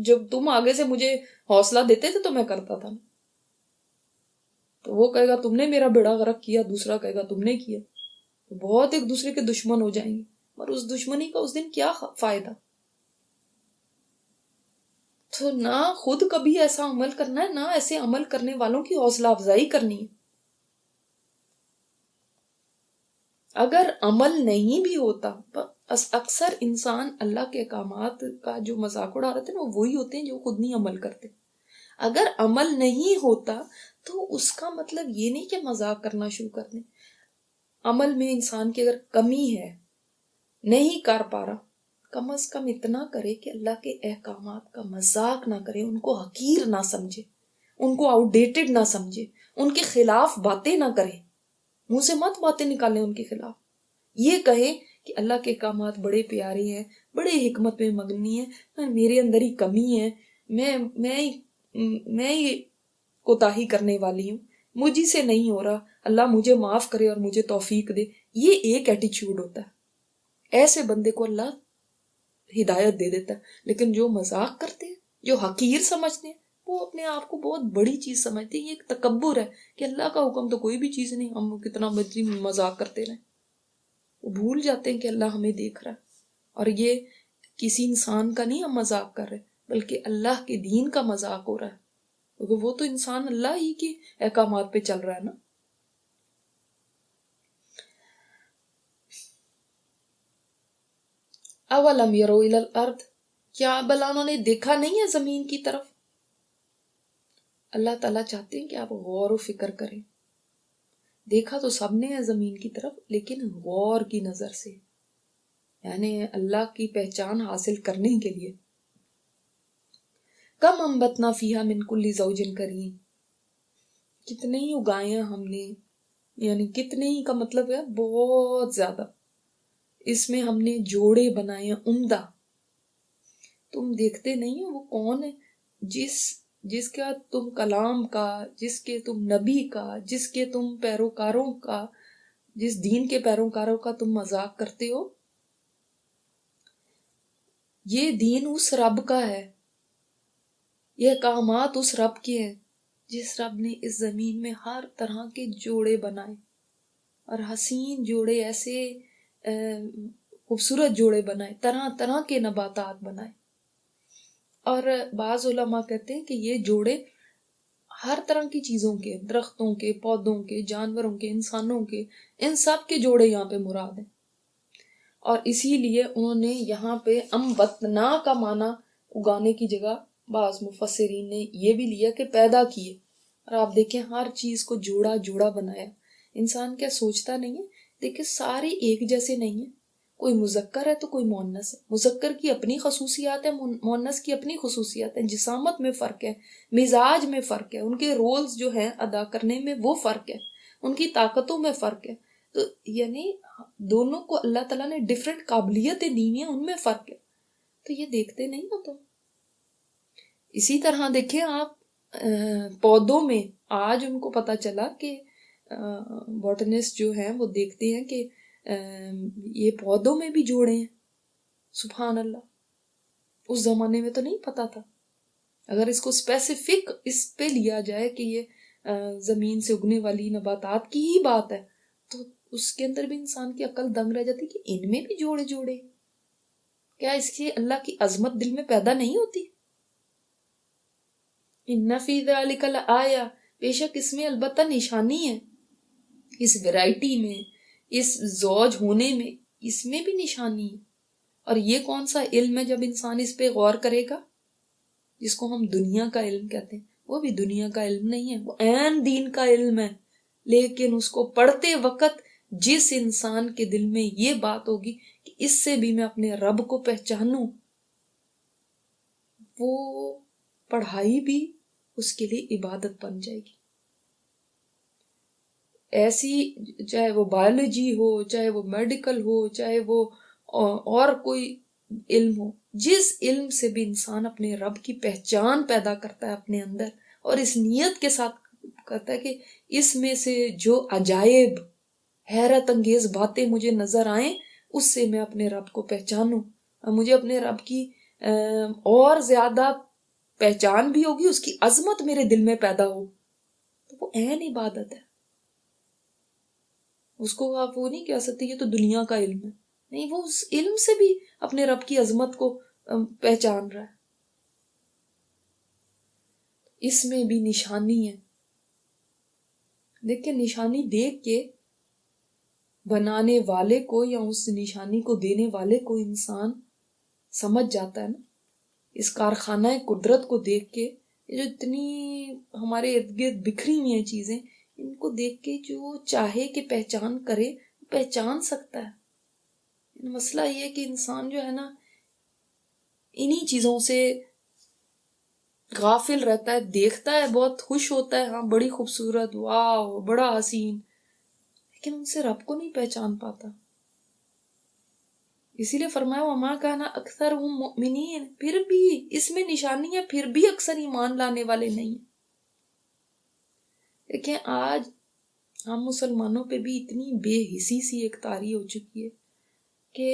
Speaker 1: جب تم آگے سے مجھے حوصلہ دیتے تھے تو میں کرتا تھا نا۔ تو وہ کہے گا تم نے میرا بیڑا غرق کیا، دوسرا کہے گا تم نے کیا۔ بہت ایک دوسرے کے دشمن ہو جائیں گے، اور اس دشمنی کا اس دن کیا فائدہ؟ تو نہ خود کبھی ایسا عمل کرنا ہے، نہ ایسے عمل کرنے والوں کی حوصلہ افزائی کرنی ہے۔ اگر عمل نہیں بھی ہوتا، اکثر انسان اللہ کے احکامات کا جو مذاق اڑا رہے تھے نا، وہی ہوتے ہیں جو خود نہیں عمل کرتے۔ اگر عمل نہیں ہوتا تو اس کا مطلب یہ نہیں کہ مذاق کرنا شروع کر دیں۔ عمل میں انسان کی اگر کمی ہے، نہیں کر پا رہا، کم از کم اتنا کرے کہ اللہ کے احکامات کا مذاق نہ کرے، ان کو حقیر نہ سمجھے، ان کو آؤٹ ڈیٹڈ نہ سمجھے، ان کے خلاف باتیں نہ کرے، منہ سے مت باتیں نکالیں ان کے خلاف۔ یہ کہیں کہ اللہ کے احکامات بڑے پیارے ہیں، بڑے حکمت میں مبنی ہیں، میرے اندر ہی کمی ہے، میں ہی کوتاہی کرنے والی ہوں، مجھ سے نہیں ہو رہا، اللہ مجھے معاف کرے اور مجھے توفیق دے۔ یہ ایک ایٹیچیوڈ ہوتا ہے، ایسے بندے کو اللہ ہدایت دے دیتا ہے۔ لیکن جو مذاق کرتے ہیں، جو حقیر سمجھتے ہیں، وہ اپنے آپ کو بہت بڑی چیز سمجھتے ہیں۔ یہ ایک تکبر ہے کہ اللہ کا حکم تو کوئی بھی چیز نہیں، ہم کتنا مرضی مذاق کرتے رہیں۔ وہ بھول جاتے ہیں کہ اللہ ہمیں دیکھ رہا ہے، اور یہ کسی انسان کا نہیں ہم مذاق کر رہے، بلکہ اللہ کے دین کا مذاق ہو رہا ہے، کیونکہ وہ تو انسان اللہ ہی کے احکامات پہ چل رہا ہے نا۔ اولم یروا الی الارض، کیا بلا انہوں نے دیکھا نہیں ہے زمین کی طرف؟ اللہ تعالیٰ چاہتے ہیں کہ آپ غور و فکر کریں. دیکھا تو سب نے ہے زمین کی طرف، لیکن غور کی نظر سے، یعنی اللہ کی پہچان حاصل کرنے کے لیے. کم انبتنا فیہا من کل زوج کریم، کتنے ہی اگائے ہیں ہم نے، یعنی کتنے ہی کا مطلب ہے بہت زیادہ. اس میں ہم نے جوڑے بنائے ہیں عمدہ. تم دیکھتے نہیں ہو وہ کون ہے جس کا تم کلام کا، جس کے تم نبی کا، جس کے تم پیروکاروں کا، جس دین کے پیروکاروں کا تم مذاق کرتے ہو. یہ دین اس رب کا ہے، یہ احکامات اس رب کے ہیں جس رب نے اس زمین میں ہر طرح کے جوڑے بنائے، اور حسین جوڑے، ایسے خوبصورت جوڑے بنائے، طرح طرح کے نباتات بنائے. اور بعض علماء کہتے ہیں کہ یہ جوڑے ہر طرح کی چیزوں کے، درختوں کے، پودوں کے، جانوروں کے، انسانوں کے، ان سب کے جوڑے یہاں پہ مراد ہیں. اور اسی لیے انہوں نے یہاں پہ امبتنا کا معنی اگانے کی جگہ بعض مفسرین نے یہ بھی لیا کہ پیدا کیے. اور آپ دیکھیں ہر چیز کو جوڑا جوڑا بنایا. انسان کیا سوچتا نہیں ہے؟ دیکھیں سارے ایک جیسے نہیں ہیں. کوئی مذکر ہے تو کوئی مؤنث ہے. مذکر کی اپنی خصوصیات ہیں، مؤنث کی اپنی خصوصیات ہیں. جسامت میں فرق ہے، مزاج میں فرق ہے، ان کے رولز جو ہیں ادا کرنے میں وہ فرق ہے، ان کی طاقتوں میں فرق ہے. تو یعنی دونوں کو اللہ تعالیٰ نے ڈفرینٹ قابلیتیں دی ہیں، ان میں فرق ہے. تو یہ دیکھتے نہیں ہو. تو اسی طرح دیکھیں آپ پودوں میں، آج ان کو پتا چلا کہ بوٹنسٹ جو ہیں وہ دیکھتے ہیں کہ یہ پودوں میں بھی جوڑے ہیں. سبحان اللہ، اس زمانے میں تو نہیں پتا تھا. اگر اس کو اسپیسیفک اس پہ لیا جائے کہ یہ زمین سے اگنے والی نباتات کی ہی بات ہے، تو اس کے اندر بھی انسان کی عقل دنگ رہ جاتی کہ ان میں بھی جوڑے جوڑے. کیا اس کی اللہ کی عظمت دل میں پیدا نہیں ہوتی؟ ان فی ذلک لآیہ، بے شک اس میں البتہ نشانی ہے. اس ویرائٹی میں، اس زوج ہونے میں، اس میں بھی نشانی ہے. اور یہ کون سا علم ہے جب انسان اس پہ غور کرے گا؟ جس کو ہم دنیا کا علم کہتے ہیں، وہ بھی دنیا کا علم نہیں ہے، وہ عین دین کا علم ہے. لیکن اس کو پڑھتے وقت جس انسان کے دل میں یہ بات ہوگی کہ اس سے بھی میں اپنے رب کو پہچانوں، وہ پڑھائی بھی اس کے لیے عبادت بن جائے گی. ایسی، چاہے وہ بایولوجی ہو، چاہے وہ میڈیکل ہو، چاہے وہ اور کوئی علم ہو، جس علم سے بھی انسان اپنے رب کی پہچان پیدا کرتا ہے اپنے اندر، اور اس نیت کے ساتھ کرتا ہے کہ اس میں سے جو عجائب، حیرت انگیز باتیں مجھے نظر آئیں، اس سے میں اپنے رب کو پہچانوں، اور مجھے اپنے رب کی اور زیادہ پہچان بھی ہوگی، اس کی عظمت میرے دل میں پیدا ہو، تو وہ عین عبادت ہے. اس کو آپ وہ نہیں کہہ سکتے یہ تو دنیا کا علم ہے. نہیں، وہ اس علم سے بھی اپنے رب کی عظمت کو پہچان رہا ہے. اس میں بھی نشانی ہے. دیکھیں نشانی دیکھ کے بنانے والے کو یا اس نشانی کو دینے والے کو انسان سمجھ جاتا ہے نا. اس کارخانہ قدرت کو دیکھ کے، جو اتنی ہمارے ارد گرد بکھری ہوئی ہیں چیزیں، ان کو دیکھ کے جو چاہے کہ پہچان کرے، پہچان سکتا ہے. مسئلہ یہ ہے کہ انسان جو ہے نا انہی چیزوں سے غافل رہتا ہے. دیکھتا ہے، بہت خوش ہوتا ہے، ہاں بڑی خوبصورت، واو بڑا حسین، لیکن ان سے رب کو نہیں پہچان پاتا. اسی لیے فرمایا وما کان اکثرهم مؤمنین، پھر بھی اس میں نشانی ہے، پھر بھی اکثر ایمان لانے والے نہیں ہیں. دیکھیں آج ہم مسلمانوں پہ بھی اتنی بے حسی سی ایک طاری ہو چکی ہے کہ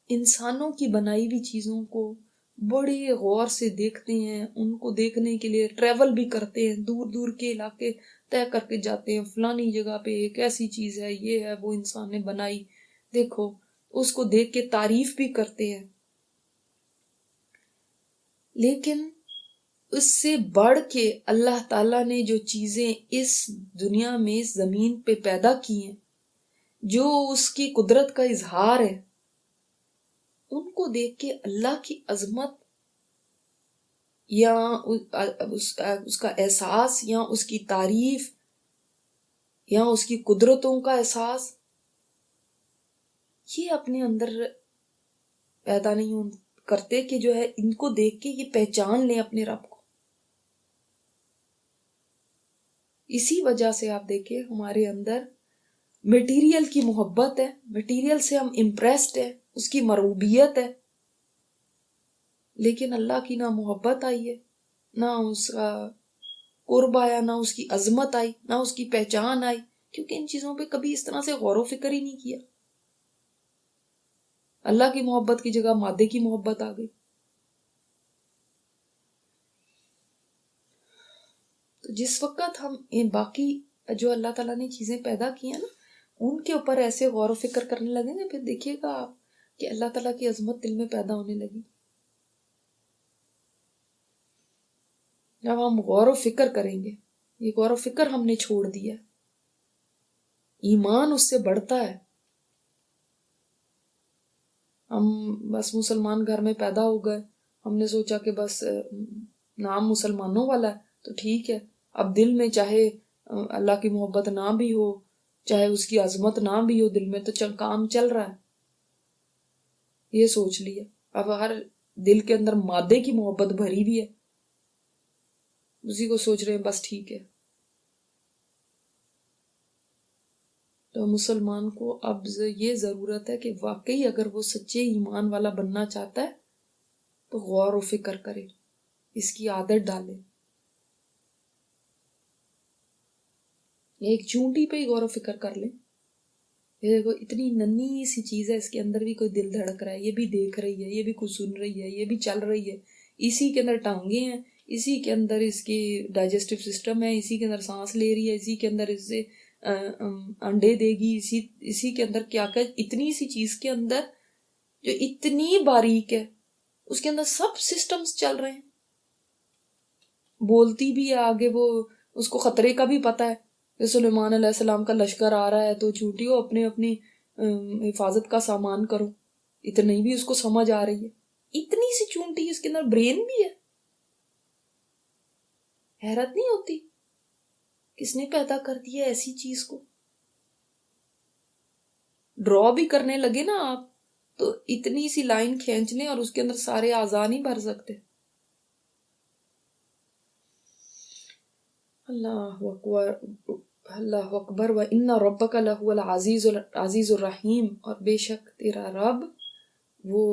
Speaker 1: انسانوں کی بنائی ہوئی چیزوں کو بڑے غور سے دیکھتے ہیں. ان کو دیکھنے کے لیے ٹریول بھی کرتے ہیں، دور دور کے علاقے طے کر کے جاتے ہیں، فلانی جگہ پہ ایک ایسی چیز ہے، یہ ہے، وہ انسان نے بنائی، دیکھو. اس کو دیکھ کے تعریف بھی کرتے ہیں. لیکن اس سے بڑھ کے اللہ تعالیٰ نے جو چیزیں اس دنیا میں، اس زمین پہ پیدا کی ہیں، جو اس کی قدرت کا اظہار ہے، ان کو دیکھ کے اللہ کی عظمت یا اس کا احساس یا اس کی تعریف یا اس کی قدرتوں کا احساس، یہ اپنے اندر پیدا نہیں کرتے کہ جو ہے ان کو دیکھ کے یہ پہچان لیں اپنے رب کو. اسی وجہ سے آپ دیکھیں ہمارے اندر میٹیریل کی محبت ہے، میٹیریل سے ہم امپریسڈ ہیں، اس کی مرغوبیت ہے، لیکن اللہ کی نہ محبت آئی ہے، نہ اس کا قرب آیا، نہ اس کی عظمت آئی، نہ اس کی پہچان آئی، کیونکہ ان چیزوں پہ کبھی اس طرح سے غور و فکر ہی نہیں کیا. اللہ کی محبت کی جگہ مادے کی محبت آ گئی. تو جس وقت ہم باقی جو اللہ تعالیٰ نے چیزیں پیدا کی ہیں نا، ان کے اوپر ایسے غور و فکر کرنے لگیں گے، پھر دیکھیے گا آپ کہ اللہ تعالیٰ کی عظمت دل میں پیدا ہونے لگی. جب ہم غور و فکر کریں گے، یہ غور و فکر ہم نے چھوڑ دیا، ایمان اس سے بڑھتا ہے. ہم بس مسلمان گھر میں پیدا ہو گئے، ہم نے سوچا کہ بس نام مسلمانوں والا ہے تو ٹھیک ہے، اب دل میں چاہے اللہ کی محبت نہ بھی ہو، چاہے اس کی عظمت نہ بھی ہو دل میں، تو کام چل رہا ہے. یہ سوچ لیا. اب ہر دل کے اندر مادے کی محبت بھری بھی ہے، اسی کو سوچ رہے ہیں بس ٹھیک ہے. تو مسلمان کو اب یہ ضرورت ہے کہ واقعی اگر وہ سچے ایمان والا بننا چاہتا ہے تو غور و فکر کرے، اس کی عادت ڈالے. ایک چونٹی پہ ہی غور و فکر کر لیں. یہ دیکھو اتنی ننھی سی چیز ہے، اس کے اندر بھی کوئی دل دھڑک رہا ہے، یہ بھی دیکھ رہی ہے، یہ بھی کچھ سن رہی ہے، یہ بھی چل رہی ہے. اسی کے اندر ٹانگیں ہیں، اسی کے اندر اس کی ڈائجسٹو سسٹم ہے، اسی کے اندر سانس لے رہی ہے، اسی کے اندر اس سے انڈے دے گی، اسی کے اندر کیا کیا. اتنی سی چیز کے اندر جو اتنی باریک ہے، اس کے اندر سب سسٹمز چل رہے ہیں. بولتی بھی ہے، آگے وہ اس کو خطرے کا بھی پتہ ہے کہ سلیمان علیہ السلام کا لشکر آ رہا ہے، تو چونٹیوں اپنی حفاظت کا سامان کرو. اتنی بھی اس کو سمجھ آ رہی ہے، اتنی سی چونٹی، اس کے اندر برین بھی ہے. حیرت نہیں ہوتی کس نے پیدا کر دیا ایسی چیز کو؟ ڈرا بھی کرنے لگے نا آپ تو اتنی سی لائن کھینچ لیں اور اس کے اندر سارے اعضاء نہیں بھر سکتے. اللہ اکبر، اللہ اکبر. وَإِنَّ رَبَّكَ لَهُوَ العزیز الرحیم، اور بے شک تیرا رب وہ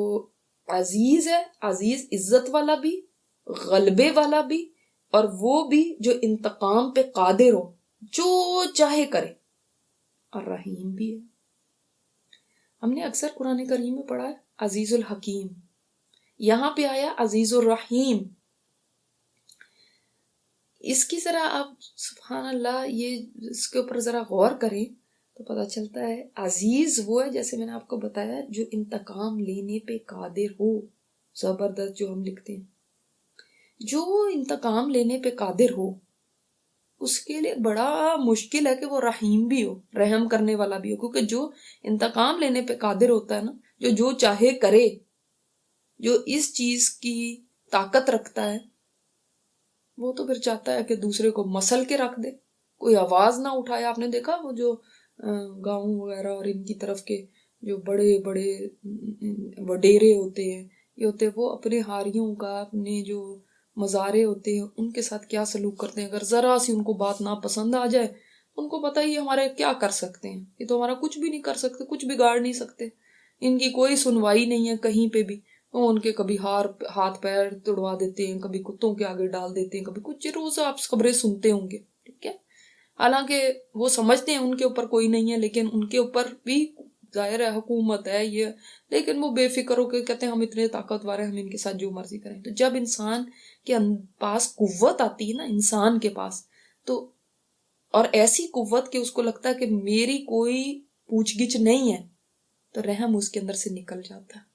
Speaker 1: عزیز ہے، عزیز عزت والا بھی، غلبے والا بھی، اور وہ بھی جو انتقام پہ قادر ہو، جو چاہے کرے، اور رحیم بھی ہے. ہم نے اکثر قرآن کریم میں پڑھا ہے عزیز الحکیم، یہاں پہ آیا عزیز الرحیم. اس کی ذرا آپ سبحان اللہ یہ اس کے اوپر ذرا غور کریں تو پتہ چلتا ہے عزیز وہ ہے، جیسے میں نے آپ کو بتایا، جو انتقام لینے پہ قادر ہو. زبردست جو ہم لکھتے ہیں، جو انتقام لینے پہ قادر ہو، اس کے لیے بڑا مشکل ہے کہ وہ رحیم بھی ہو، رحم کرنے والا بھی ہو. کیونکہ جو انتقام لینے پہ قادر ہوتا ہے نا، جو چاہے کرے، جو اس چیز کی طاقت رکھتا ہے، وہ تو پھر چاہتا ہے کہ دوسرے کو مسل کے رکھ دے، کوئی آواز نہ اٹھائے. آپ نے دیکھا وہ جو گاؤں وغیرہ اور ان کی طرف کے جو بڑے بڑے وڈیرے ہوتے ہیں، یہ ہوتے ہیں وہ اپنے ہاریوں کا، اپنے جو مزارے ہوتے ہیں ان کے ساتھ کیا سلوک کرتے ہیں. اگر ذرا سی ان کو بات نہ پسند آ جائے، ان کو پتہ ہی ہمارے کیا کر سکتے ہیں، یہ تو ہمارا کچھ بھی نہیں کر سکتے، کچھ بگاڑ نہیں سکتے. ان کی کوئی سنوائی نہیں ہے کہیں پہ بھی. وہ ان کے کبھی ہاتھ پیر توڑوا دیتے ہیں، کبھی کتوں کے آگے ڈال دیتے ہیں، کبھی کچھ. روز آپ خبریں سنتے ہوں گے، ٹھیک ہے. حالانکہ وہ سمجھتے ہیں ان کے اوپر کوئی نہیں ہے، لیکن ان کے اوپر بھی ظاہر ہے حکومت ہے یہ، لیکن وہ بے فکر ہو کے کہتے ہیں ہم اتنے طاقتور ہیں، ہم ان کے ساتھ جو مرضی کریں. تو جب انسان کے پاس قوت آتی ہے نا، انسان کے پاس، تو اور ایسی قوت کہ اس کو لگتا ہے کہ میری کوئی پوچھ گچھ نہیں ہے، تو رحم اس کے اندر سے نکل جاتا ہے.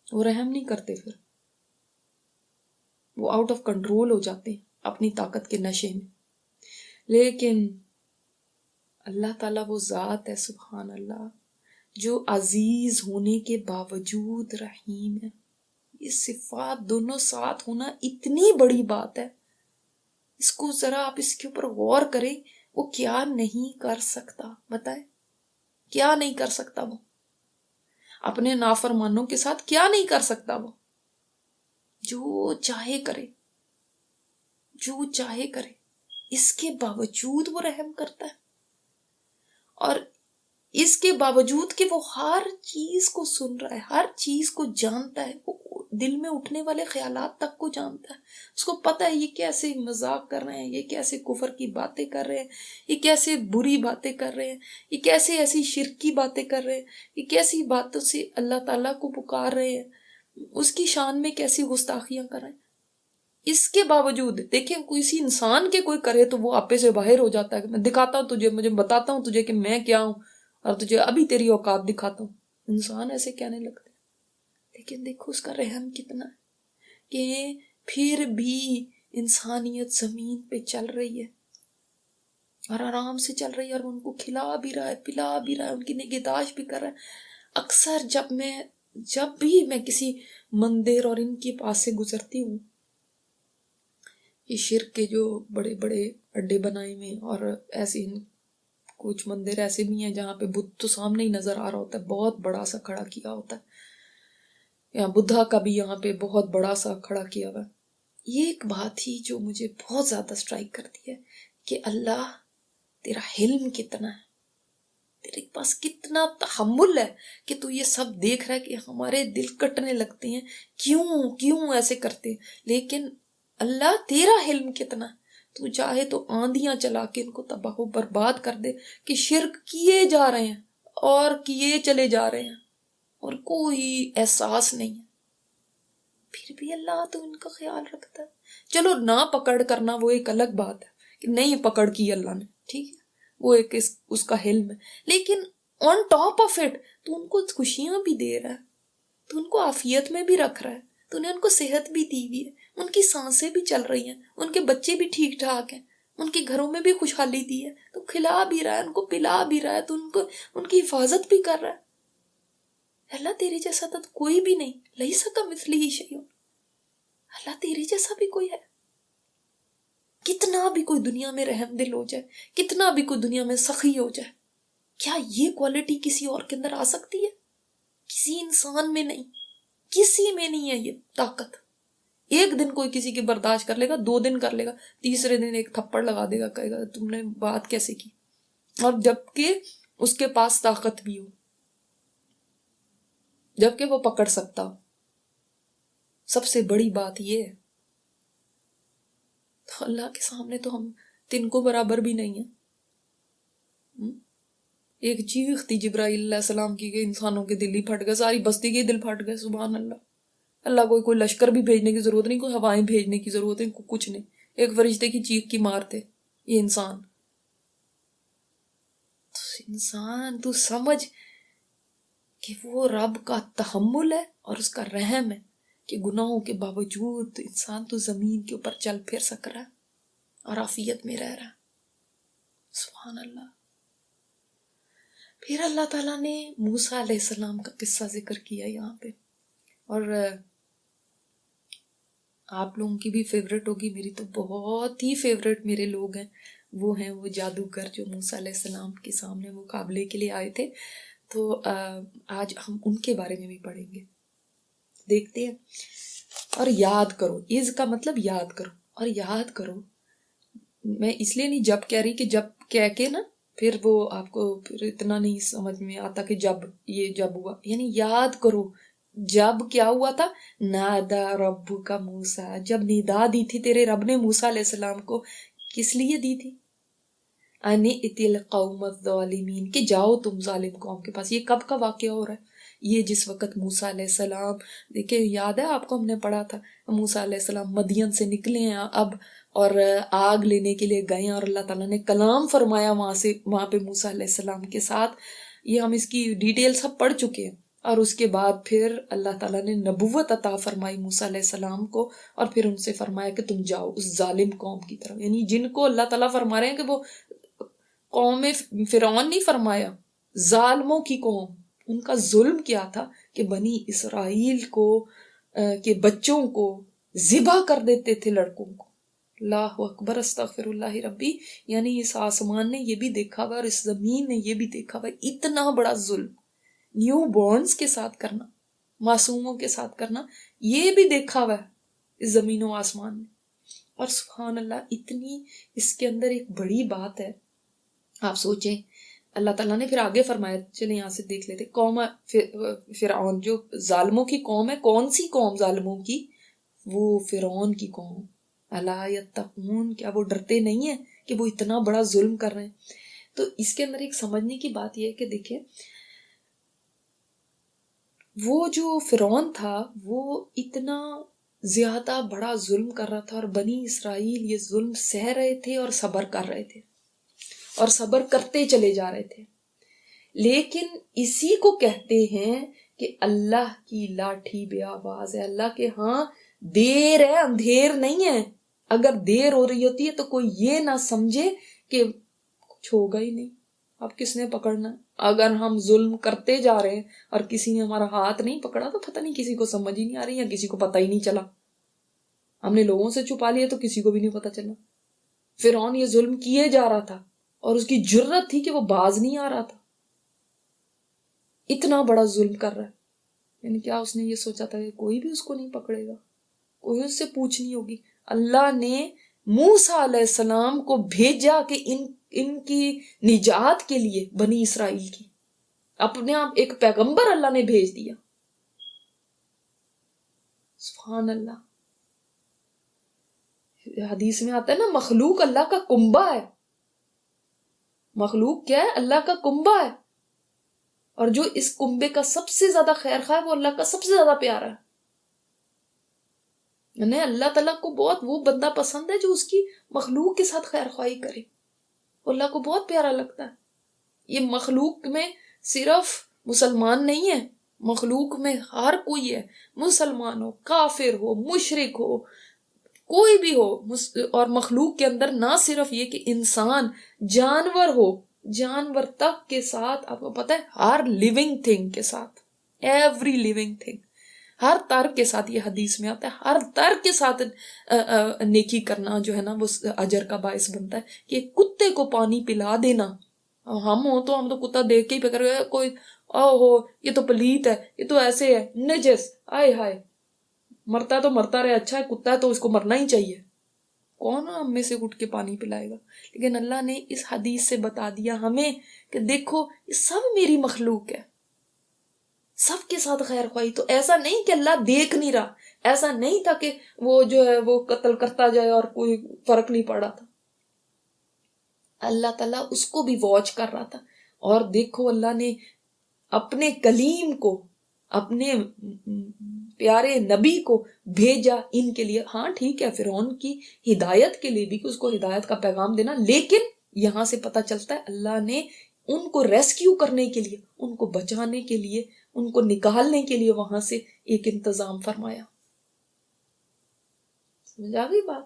Speaker 1: وہ رحم نہیں کرتے، پھر وہ آؤٹ آف کنٹرول ہو جاتے ہیں اپنی طاقت کے نشے میں. لیکن اللہ تعالیٰ وہ ذات ہے سبحان اللہ جو عزیز ہونے کے باوجود رحیم ہے. یہ صفات دونوں ساتھ ہونا اتنی بڑی بات ہے، اس کو ذرا آپ اس کے اوپر غور کریں. وہ کیا نہیں کر سکتا؟ بتائے کیا نہیں کر سکتا؟ وہ اپنے نافرمانوں کے ساتھ کیا نہیں کر سکتا؟ وہ جو چاہے کرے، جو چاہے کرے، اس کے باوجود وہ رحم کرتا ہے. اور اس کے باوجود کہ وہ ہر چیز کو سن رہا ہے، ہر چیز کو جانتا ہے، وہ دل میں اٹھنے والے خیالات تک کو جانتا ہے. اس کو پتہ ہے یہ کیسے مذاق کر رہے ہیں، یہ کیسے کفر کی باتیں کر رہے ہیں، یہ کیسے بری باتیں کر رہے ہیں، یہ کیسے ایسی شرک کی باتیں کر رہے ہیں، یہ کیسی باتوں سے اللہ تعالیٰ کو پکار رہے ہیں، اس کی شان میں کیسی گستاخیاں کر رہے ہیں. اس کے باوجود دیکھیں کسی انسان کے کوئی کرے تو وہ آپے سے باہر ہو جاتا ہے کہ میں دکھاتا ہوں تجھے، مجھے بتاتا ہوں تجھے کہ میں کیا ہوں، اور تجھے ابھی تیری اوقات دکھاتا ہوں. انسان ایسے کہنے لگتے، لیکن دیکھو اس کا رحم کتنا ہے کہ پھر بھی انسانیت زمین پہ چل رہی ہے اور آرام سے چل رہی ہے، اور ان کو کھلا بھی رہا ہے، پلا بھی رہا ہے، ان کی نگہداشت بھی کر رہا ہے. اکثر جب بھی میں کسی مندر اور ان کے پاس سے گزرتی ہوں، یہ شرک کے جو بڑے بڑے اڈے بنائے ہوئے، اور ایسے کچھ مندر ایسے بھی ہیں جہاں پہ بدھ تو سامنے ہی نظر آ رہا ہوتا ہے، بہت بڑا سا کھڑا کیا ہوتا ہے، یا بدھا کا بھی یہاں پہ بہت بڑا سا کھڑا کیا ہوا ہے. یہ ایک بات ہی جو مجھے بہت زیادہ سٹرائک کرتی ہے کہ اللہ تیرا حلم کتنا ہے، تیرے پاس کتنا تحمل ہے کہ تو یہ سب دیکھ رہا ہے کہ ہمارے دل کٹنے لگتے ہیں، کیوں ایسے کرتے ہیں. لیکن اللہ تیرا حلم کتنا ہے، تو چاہے تو آندیاں چلا کے ان کو تباہ و برباد کر دے کہ شرک کیے جا رہے ہیں اور کیے چلے جا رہے ہیں اور کوئی احساس نہیں ہے، پھر بھی اللہ تو ان کا خیال رکھتا ہے. چلو نہ پکڑ کرنا وہ ایک الگ بات ہے کہ نہیں پکڑ کی اللہ نے، ٹھیک ہے، وہ ایک اس کا حلم ہے. لیکن آن ٹاپ آف اٹ تو ان کو خوشیاں بھی دے رہا ہے، تو ان کو عافیت میں بھی رکھ رہا ہے، تو نے ان کو صحت بھی دی ہوئی ہے، ان کی سانسیں بھی چل رہی ہیں، ان کے بچے بھی ٹھیک ٹھاک ہیں، ان کے گھروں میں بھی خوشحالی دی ہے، تو کھلا بھی رہا ہے، ان کو پلا بھی رہا ہے، تو ان کی حفاظت بھی کر رہا ہے. اللہ تیرے جیسا تو کوئی بھی نہیں، لیس کمثلہ شیء، اللہ تیرے جیسا بھی کوئی ہے. کتنا بھی کوئی دنیا میں رحم دل ہو جائے، کتنا بھی کوئی دنیا میں سخی ہو جائے، کیا یہ کوالٹی کسی اور کے اندر آ سکتی ہے؟ کسی انسان میں نہیں، کسی میں نہیں ہے یہ طاقت. ایک دن کوئی کسی کی برداشت کر لے گا، 2 دن کر لے گا، تیسرے دن ایک تھپڑ لگا دے گا، کہے گا تم نے بات کیسے کی، اور جبکہ اس کے پاس طاقت بھی ہو، جبکہ وہ پکڑ سکتا ہو. سب سے بڑی بات یہ ہے تو اللہ کے سامنے تو ہم تن کو برابر بھی نہیں ہیں. ایک چیخ تھی جبرائیل علیہ السلام کی کہ انسانوں کے دل ہی پھٹ گئے، ساری بستی کے دل پھٹ گئے. سبحان اللہ. اللہ کوئی لشکر بھی بھیجنے کی ضرورت نہیں، کوئی ہوائیں بھیجنے کی ضرورت نہیں، کچھ نہیں، ایک فرشتے کی چیخ کی مار تھے یہ انسان. تو سمجھ کہ وہ رب کا تحمل ہے اور اس کا رحم ہے کہ گناہوں کے باوجود انسان تو زمین کے اوپر چل پھر سک رہا ہے اور عافیت میں رہ رہا ہے. سبحان اللہ. پھر اللہ تعالیٰ نے موسیٰ علیہ السلام کا قصہ ذکر کیا یہاں پہ، اور آپ لوگوں کی بھی فیوریٹ ہوگی، میری تو بہت ہی فیوریٹ میرے لوگ ہیں، وہ ہیں وہ جادوگر جو موسیٰ علیہ السلام کے سامنے مقابلے کے لیے آئے تھے. تو آج ہم ان کے بارے میں بھی پڑھیں گے، دیکھتے ہیں. اور یاد کرو، از کا مطلب یاد کرو، اور یاد کرو میں اس لیے نہیں جب کہہ رہی کہ جب کہہ کے نا پھر وہ آپ کو پھر اتنا نہیں سمجھ میں آتا کہ جب ہوا، یعنی یاد کرو جب کیا ہوا تھا. نادا رب کا موسیٰ، جب ندا دی تھی تیرے رب نے موسیٰ علیہ السلام کو، کس لیے دی تھی؟ ان ائتی القوم الظالمین، کہ جاؤ تم ظالم قوم کے پاس. یہ کب کا واقعہ ہو رہا ہے؟ یہ جس وقت موسیٰ علیہ السلام، دیکھیں یاد ہے آپ کو ہم نے پڑھا تھا، موسیٰ علیہ السلام مدین سے نکلے ہیں اب اور آگ لینے کے لیے گئے ہیں، اور اللہ تعالیٰ نے کلام فرمایا وہاں پہ موسیٰ علیہ السلام کے ساتھ. یہ ہم اس کی ڈیٹیل سب پڑھ چکے ہیں. اور اس کے بعد پھر اللہ تعالیٰ نے نبوت عطا فرمائی موسیٰ علیہ السلام کو، اور پھر ان سے فرمایا کہ تم جاؤ اس ظالم قوم کی طرف، یعنی جن کو اللہ تعالیٰ فرما رہے ہیں کہ وہ قوم فرعون نہیں فرمایا، ظالموں کی قوم. ان کا ظلم کیا تھا کہ بنی اسرائیل کو کے بچوں کو ذبح کر دیتے تھے، لڑکوں کو. اللہ اکبر، استغفر اللہ ربی. یعنی اس آسمان نے یہ بھی دیکھا ہوا اور اس زمین نے یہ بھی دیکھا ہوا اتنا بڑا ظلم نیو بورنز کے ساتھ کرنا، معصوموں کے ساتھ کرنا، یہ بھی دیکھا ہوا ہے اس زمین و آسمان نے. اور سبحان اللہ، اتنی اس کے اندر ایک بڑی بات ہے. آپ سوچیں، اللہ تعالیٰ نے پھر آگے فرمایا، چلیں یہاں سے دیکھ لیتے. قوم فرعون، جو ظالموں کی قوم ہے، کون سی قوم ظالموں کی؟ وہ فرعون کی قوم. الا یتقون، کیا وہ ڈرتے نہیں ہیں کہ وہ اتنا بڑا ظلم کر رہے ہیں؟ تو اس کے اندر ایک سمجھنے کی بات یہ ہے کہ دیکھیں، وہ جو فرعون تھا وہ اتنا زیادہ بڑا ظلم کر رہا تھا، اور بنی اسرائیل یہ ظلم سہ رہے تھے اور صبر کر رہے تھے اور صبر کرتے چلے جا رہے تھے. لیکن اسی کو کہتے ہیں کہ اللہ کی لاٹھی بے آواز ہے. اللہ کے ہاں دیر ہے، اندھیر نہیں ہے. اگر دیر ہو رہی ہوتی ہے تو کوئی یہ نہ سمجھے کہ کچھ ہوگا ہی نہیں، اب کس نے پکڑنا ہے. اگر ہم ظلم کرتے جا رہے ہیں اور کسی نے ہمارا ہاتھ نہیں پکڑا تو پتہ نہیں کسی کو سمجھ ہی نہیں آ رہی، یا کسی کو پتہ ہی نہیں چلا. ہم نے لوگوں سے چھپا لیا تو کسی کو بھی نہیں پتہ چلا. فرعون یہ ظلم کیے جا رہا تھا اور اس کی جرت تھی کہ وہ باز نہیں آ رہا تھا. اتنا بڑا ظلم کر رہا ہے. یعنی کیا اس نے یہ سوچا تھا کہ کوئی بھی اس کو نہیں پکڑے گا، کوئی اس سے پوچھ نہیں ہوگی؟ اللہ نے موسیٰ علیہ السلام کو بھیجا کہ ان کی نجات کے لیے، بنی اسرائیل کی، اپنے آپ ایک پیغمبر اللہ نے بھیج دیا. سبحان اللہ. حدیث میں آتا ہے نا، مخلوق اللہ کا کنبہ ہے. مخلوق کیا ہے؟ اللہ کا کنبہ ہے. اور جو اس کنبے کا سب سے زیادہ خیر خواہ ہے وہ اللہ کا سب سے زیادہ پیارا ہے. یعنی اللہ تعالیٰ کو بہت وہ بندہ پسند ہے جو اس کی مخلوق کے ساتھ خیر خواہی کرے. اللہ کو بہت پیارا لگتا ہے. یہ مخلوق میں صرف مسلمان نہیں ہے، مخلوق میں ہر کوئی ہے. مسلمان ہو، کافر ہو، مشرک ہو، کوئی بھی ہو. اور مخلوق کے اندر نہ صرف یہ کہ انسان، جانور ہو، جانور تک کے ساتھ، آپ کو پتہ ہے ہر لیونگ تھنگ کے ساتھ، ایوری لیونگ تھنگ، ہر تر کے ساتھ، یہ حدیث میں آتا ہے، ہر تر کے ساتھ نیکی کرنا جو ہے نا وہ اجر کا باعث بنتا ہے. کہ کتے کو پانی پلا دینا، ہم ہو تو ہم تو کتا دیکھ کے ہی پکڑ گئے، کوئی ہو یہ تو پلیت ہے، یہ تو ایسے ہے، نجس، آئے ہائے، مرتا تو مرتا رہے، اچھا ہے کتا ہے تو اس کو مرنا ہی چاہیے. کون ہم میں سے اٹھ کے پانی پلائے گا؟ لیکن اللہ نے اس حدیث سے بتا دیا ہمیں کہ دیکھو یہ سب میری مخلوق ہے، سب کے ساتھ خیر خواہی. تو ایسا نہیں کہ اللہ دیکھ نہیں رہا، ایسا نہیں تھا کہ وہ جو ہے وہ قتل کرتا جائے اور کوئی فرق نہیں پڑا تھا. اللہ تعالیٰ اس کو بھی واچ کر رہا تھا. اور دیکھو اللہ نے اپنے کلیم کو، اپنے پیارے نبی کو بھیجا ان کے لیے. ہاں ٹھیک ہے، فرعون کی ہدایت کے لیے بھی، کہ اس کو ہدایت کا پیغام دینا، لیکن یہاں سے پتہ چلتا ہے اللہ نے ان کو ریسکیو کرنے کے لیے، ان کو بچانے کے لیے، ان کو نکالنے کے لیے وہاں سے ایک انتظام فرمایا. سمجھ آ گئی بات؟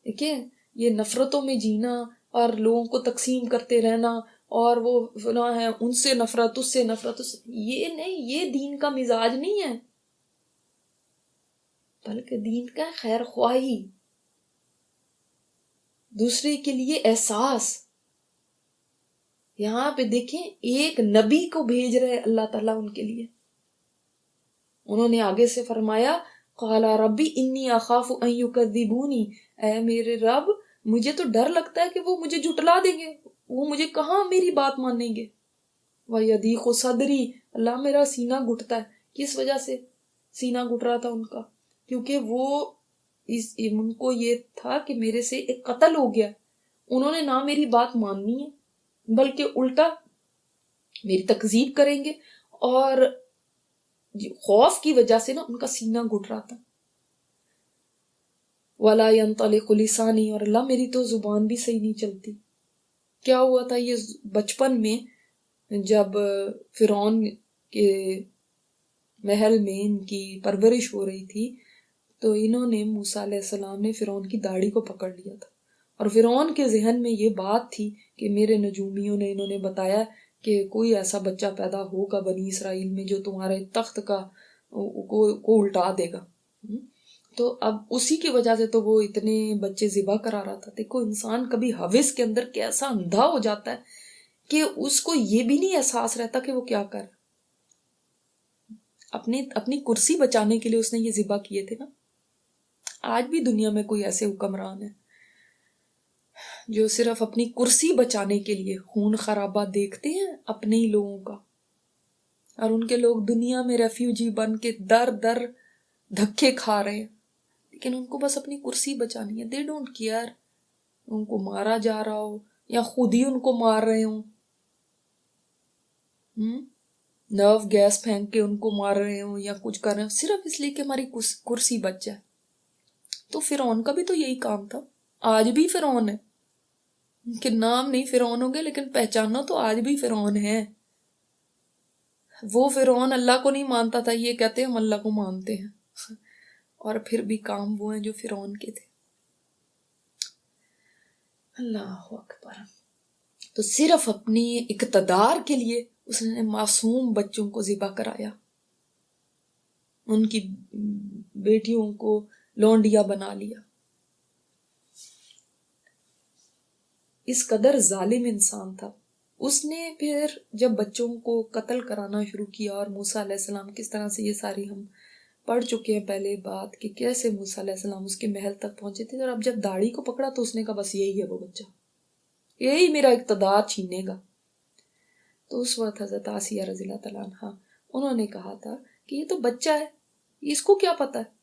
Speaker 1: دیکھیں، یہ نفرتوں میں جینا اور لوگوں کو تقسیم کرتے رہنا، اور وہ فلاں ہے ان سے نفرت، اس سے نفرت، یہ نہیں، یہ دین کا مزاج نہیں ہے، بلکہ دین کا خیر خواہی، دوسرے کے لیے احساس. یہاں پہ دیکھیں ایک نبی کو بھیج رہے اللہ تعالیٰ ان کے لیے. انہوں نے آگے سے فرمایا، قال ربی انی اخاف ان یکذبونی، اے میرے رب مجھے تو ڈر لگتا ہے کہ وہ مجھے جھٹلا دیں گے، وہ مجھے کہاں میری بات مانیں گے. وَيَضِيقُ صَدْرِي، اللہ میرا سینہ گھٹتا ہے. کس وجہ سے سینہ گھٹ رہا تھا ان کا؟ کیونکہ وہ ان کو یہ تھا کہ میرے سے ایک قتل ہو گیا، انہوں نے نہ میری بات ماننی ہے بلکہ الٹا میری تکذیب کریں گے، اور خوف کی وجہ سے نا ان کا سینہ گھٹ رہا تھا. وَلَا يَنطَلِقُ لِسَانِي، اور اللہ میری تو زبان بھی صحیح نہیں چلتی. کیا ہوا تھا؟ یہ بچپن میں جب فرعون کے محل میں ان کی پرورش ہو رہی تھی تو انہوں نے، موسیٰ علیہ السلام نے فرعون کی داڑھی کو پکڑ لیا تھا، اور فرعون کے ذہن میں یہ بات تھی کہ میرے نجومیوں نے انہوں نے بتایا کہ کوئی ایسا بچہ پیدا ہوگا بنی اسرائیل میں جو تمہارے تخت کا کو الٹا دے گا۔ تو اب اسی کی وجہ سے تو وہ اتنے بچے ذبح کرا رہا تھا۔ دیکھو انسان کبھی ہوس کے اندر کیسا اندھا ہو جاتا ہے کہ اس کو یہ بھی نہیں احساس رہتا کہ وہ کیا کر اپنی کرسی بچانے کے لیے اس نے یہ ذبح کیے تھے نا۔ آج بھی دنیا میں کوئی ایسے حکمران ہے جو صرف اپنی کرسی بچانے کے لیے خون خرابہ دیکھتے ہیں اپنے ہی لوگوں کا، اور ان کے لوگ دنیا میں ریفیوجی بن کے در در دھکے کھا رہے ہیں، لیکن ان کو بس اپنی کرسی بچانی ہے۔ دے ڈونٹ کیئر ان کو مارا جا رہا ہو یا خود ہی ان کو مار رہے ہوں، نرو گیس پھینک کے ان کو مار رہے ہوں یا کچھ کر رہے ہوں، صرف اس لیے کہ ہماری کرسی بچ جائے۔ تو فرعون کا بھی تو یہی کام تھا، آج بھی فرعون ہے، ان کے نام نہیں فرعون ہوں گے لیکن پہچانو تو آج بھی فرعون ہے۔ وہ فرعون اللہ کو نہیں مانتا تھا، یہ کہتے ہیں ہم اللہ کو مانتے ہیں، اور پھر بھی کام وہ ہیں جو فرعون کے تھے۔ اللہ اکبر۔ تو صرف اپنی اقتدار کے لیے اس نے معصوم بچوں کو ذبح کرایا، ان کی بیٹیوں کو لونڈیا بنا لیا۔ اس قدر ظالم انسان تھا۔ اس نے پھر جب بچوں کو قتل کرانا شروع کیا، اور موسیٰ علیہ السلام کس طرح سے، یہ ساری ہم پڑھ چکے ہیں پہلے بات کہ کیسے موسیٰ علیہ السلام اس کے محل تک پہنچے تھے، اور اب جب داڑھی کو پکڑا تو اس نے کہا بس یہی ہے وہ بچہ، یہی میرا اقتدار چھینے گا۔ تو اس وقت حضرت آسیہ رضی اللہ تعالیٰ عنہ انہوں نے کہا تھا کہ یہ تو بچہ ہے، اس کو کیا پتا ہے۔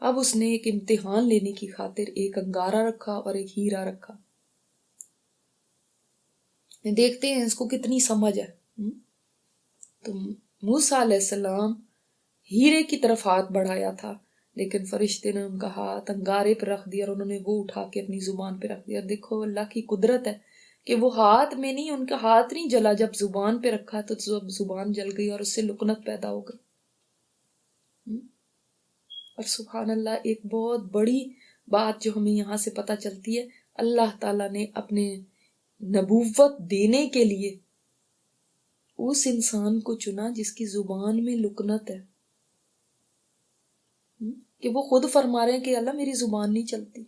Speaker 1: اب اس نے ایک امتحان لینے کی خاطر ایک انگارہ رکھا اور ایک ہیرا رکھا، دیکھتے ہیں اس کو کتنی سمجھ ہے۔ تو موسیٰ علیہ السلام ہیرے کی طرف ہاتھ بڑھایا تھا، لیکن فرشتے نے ان کا ہاتھ انگارے پہ رکھ دیا اور انہوں نے وہ اٹھا کے اپنی زبان پہ رکھ دیا۔ دیکھو اللہ کی قدرت ہے کہ وہ ہاتھ میں نہیں، ان کا ہاتھ نہیں جلا، جب زبان پہ رکھا تو زبان جل گئی اور اس سے لکنت پیدا ہو گئی۔ اور سبحان اللہ، ایک بہت بڑی بات جو ہمیں یہاں سے پتہ چلتی ہے، اللہ تعالیٰ نے اپنے نبوت دینے کے لیے اس انسان کو چنا جس کی زبان میں لکنت ہے، کہ وہ خود فرما رہے ہیں کہ اللہ میری زبان نہیں چلتی۔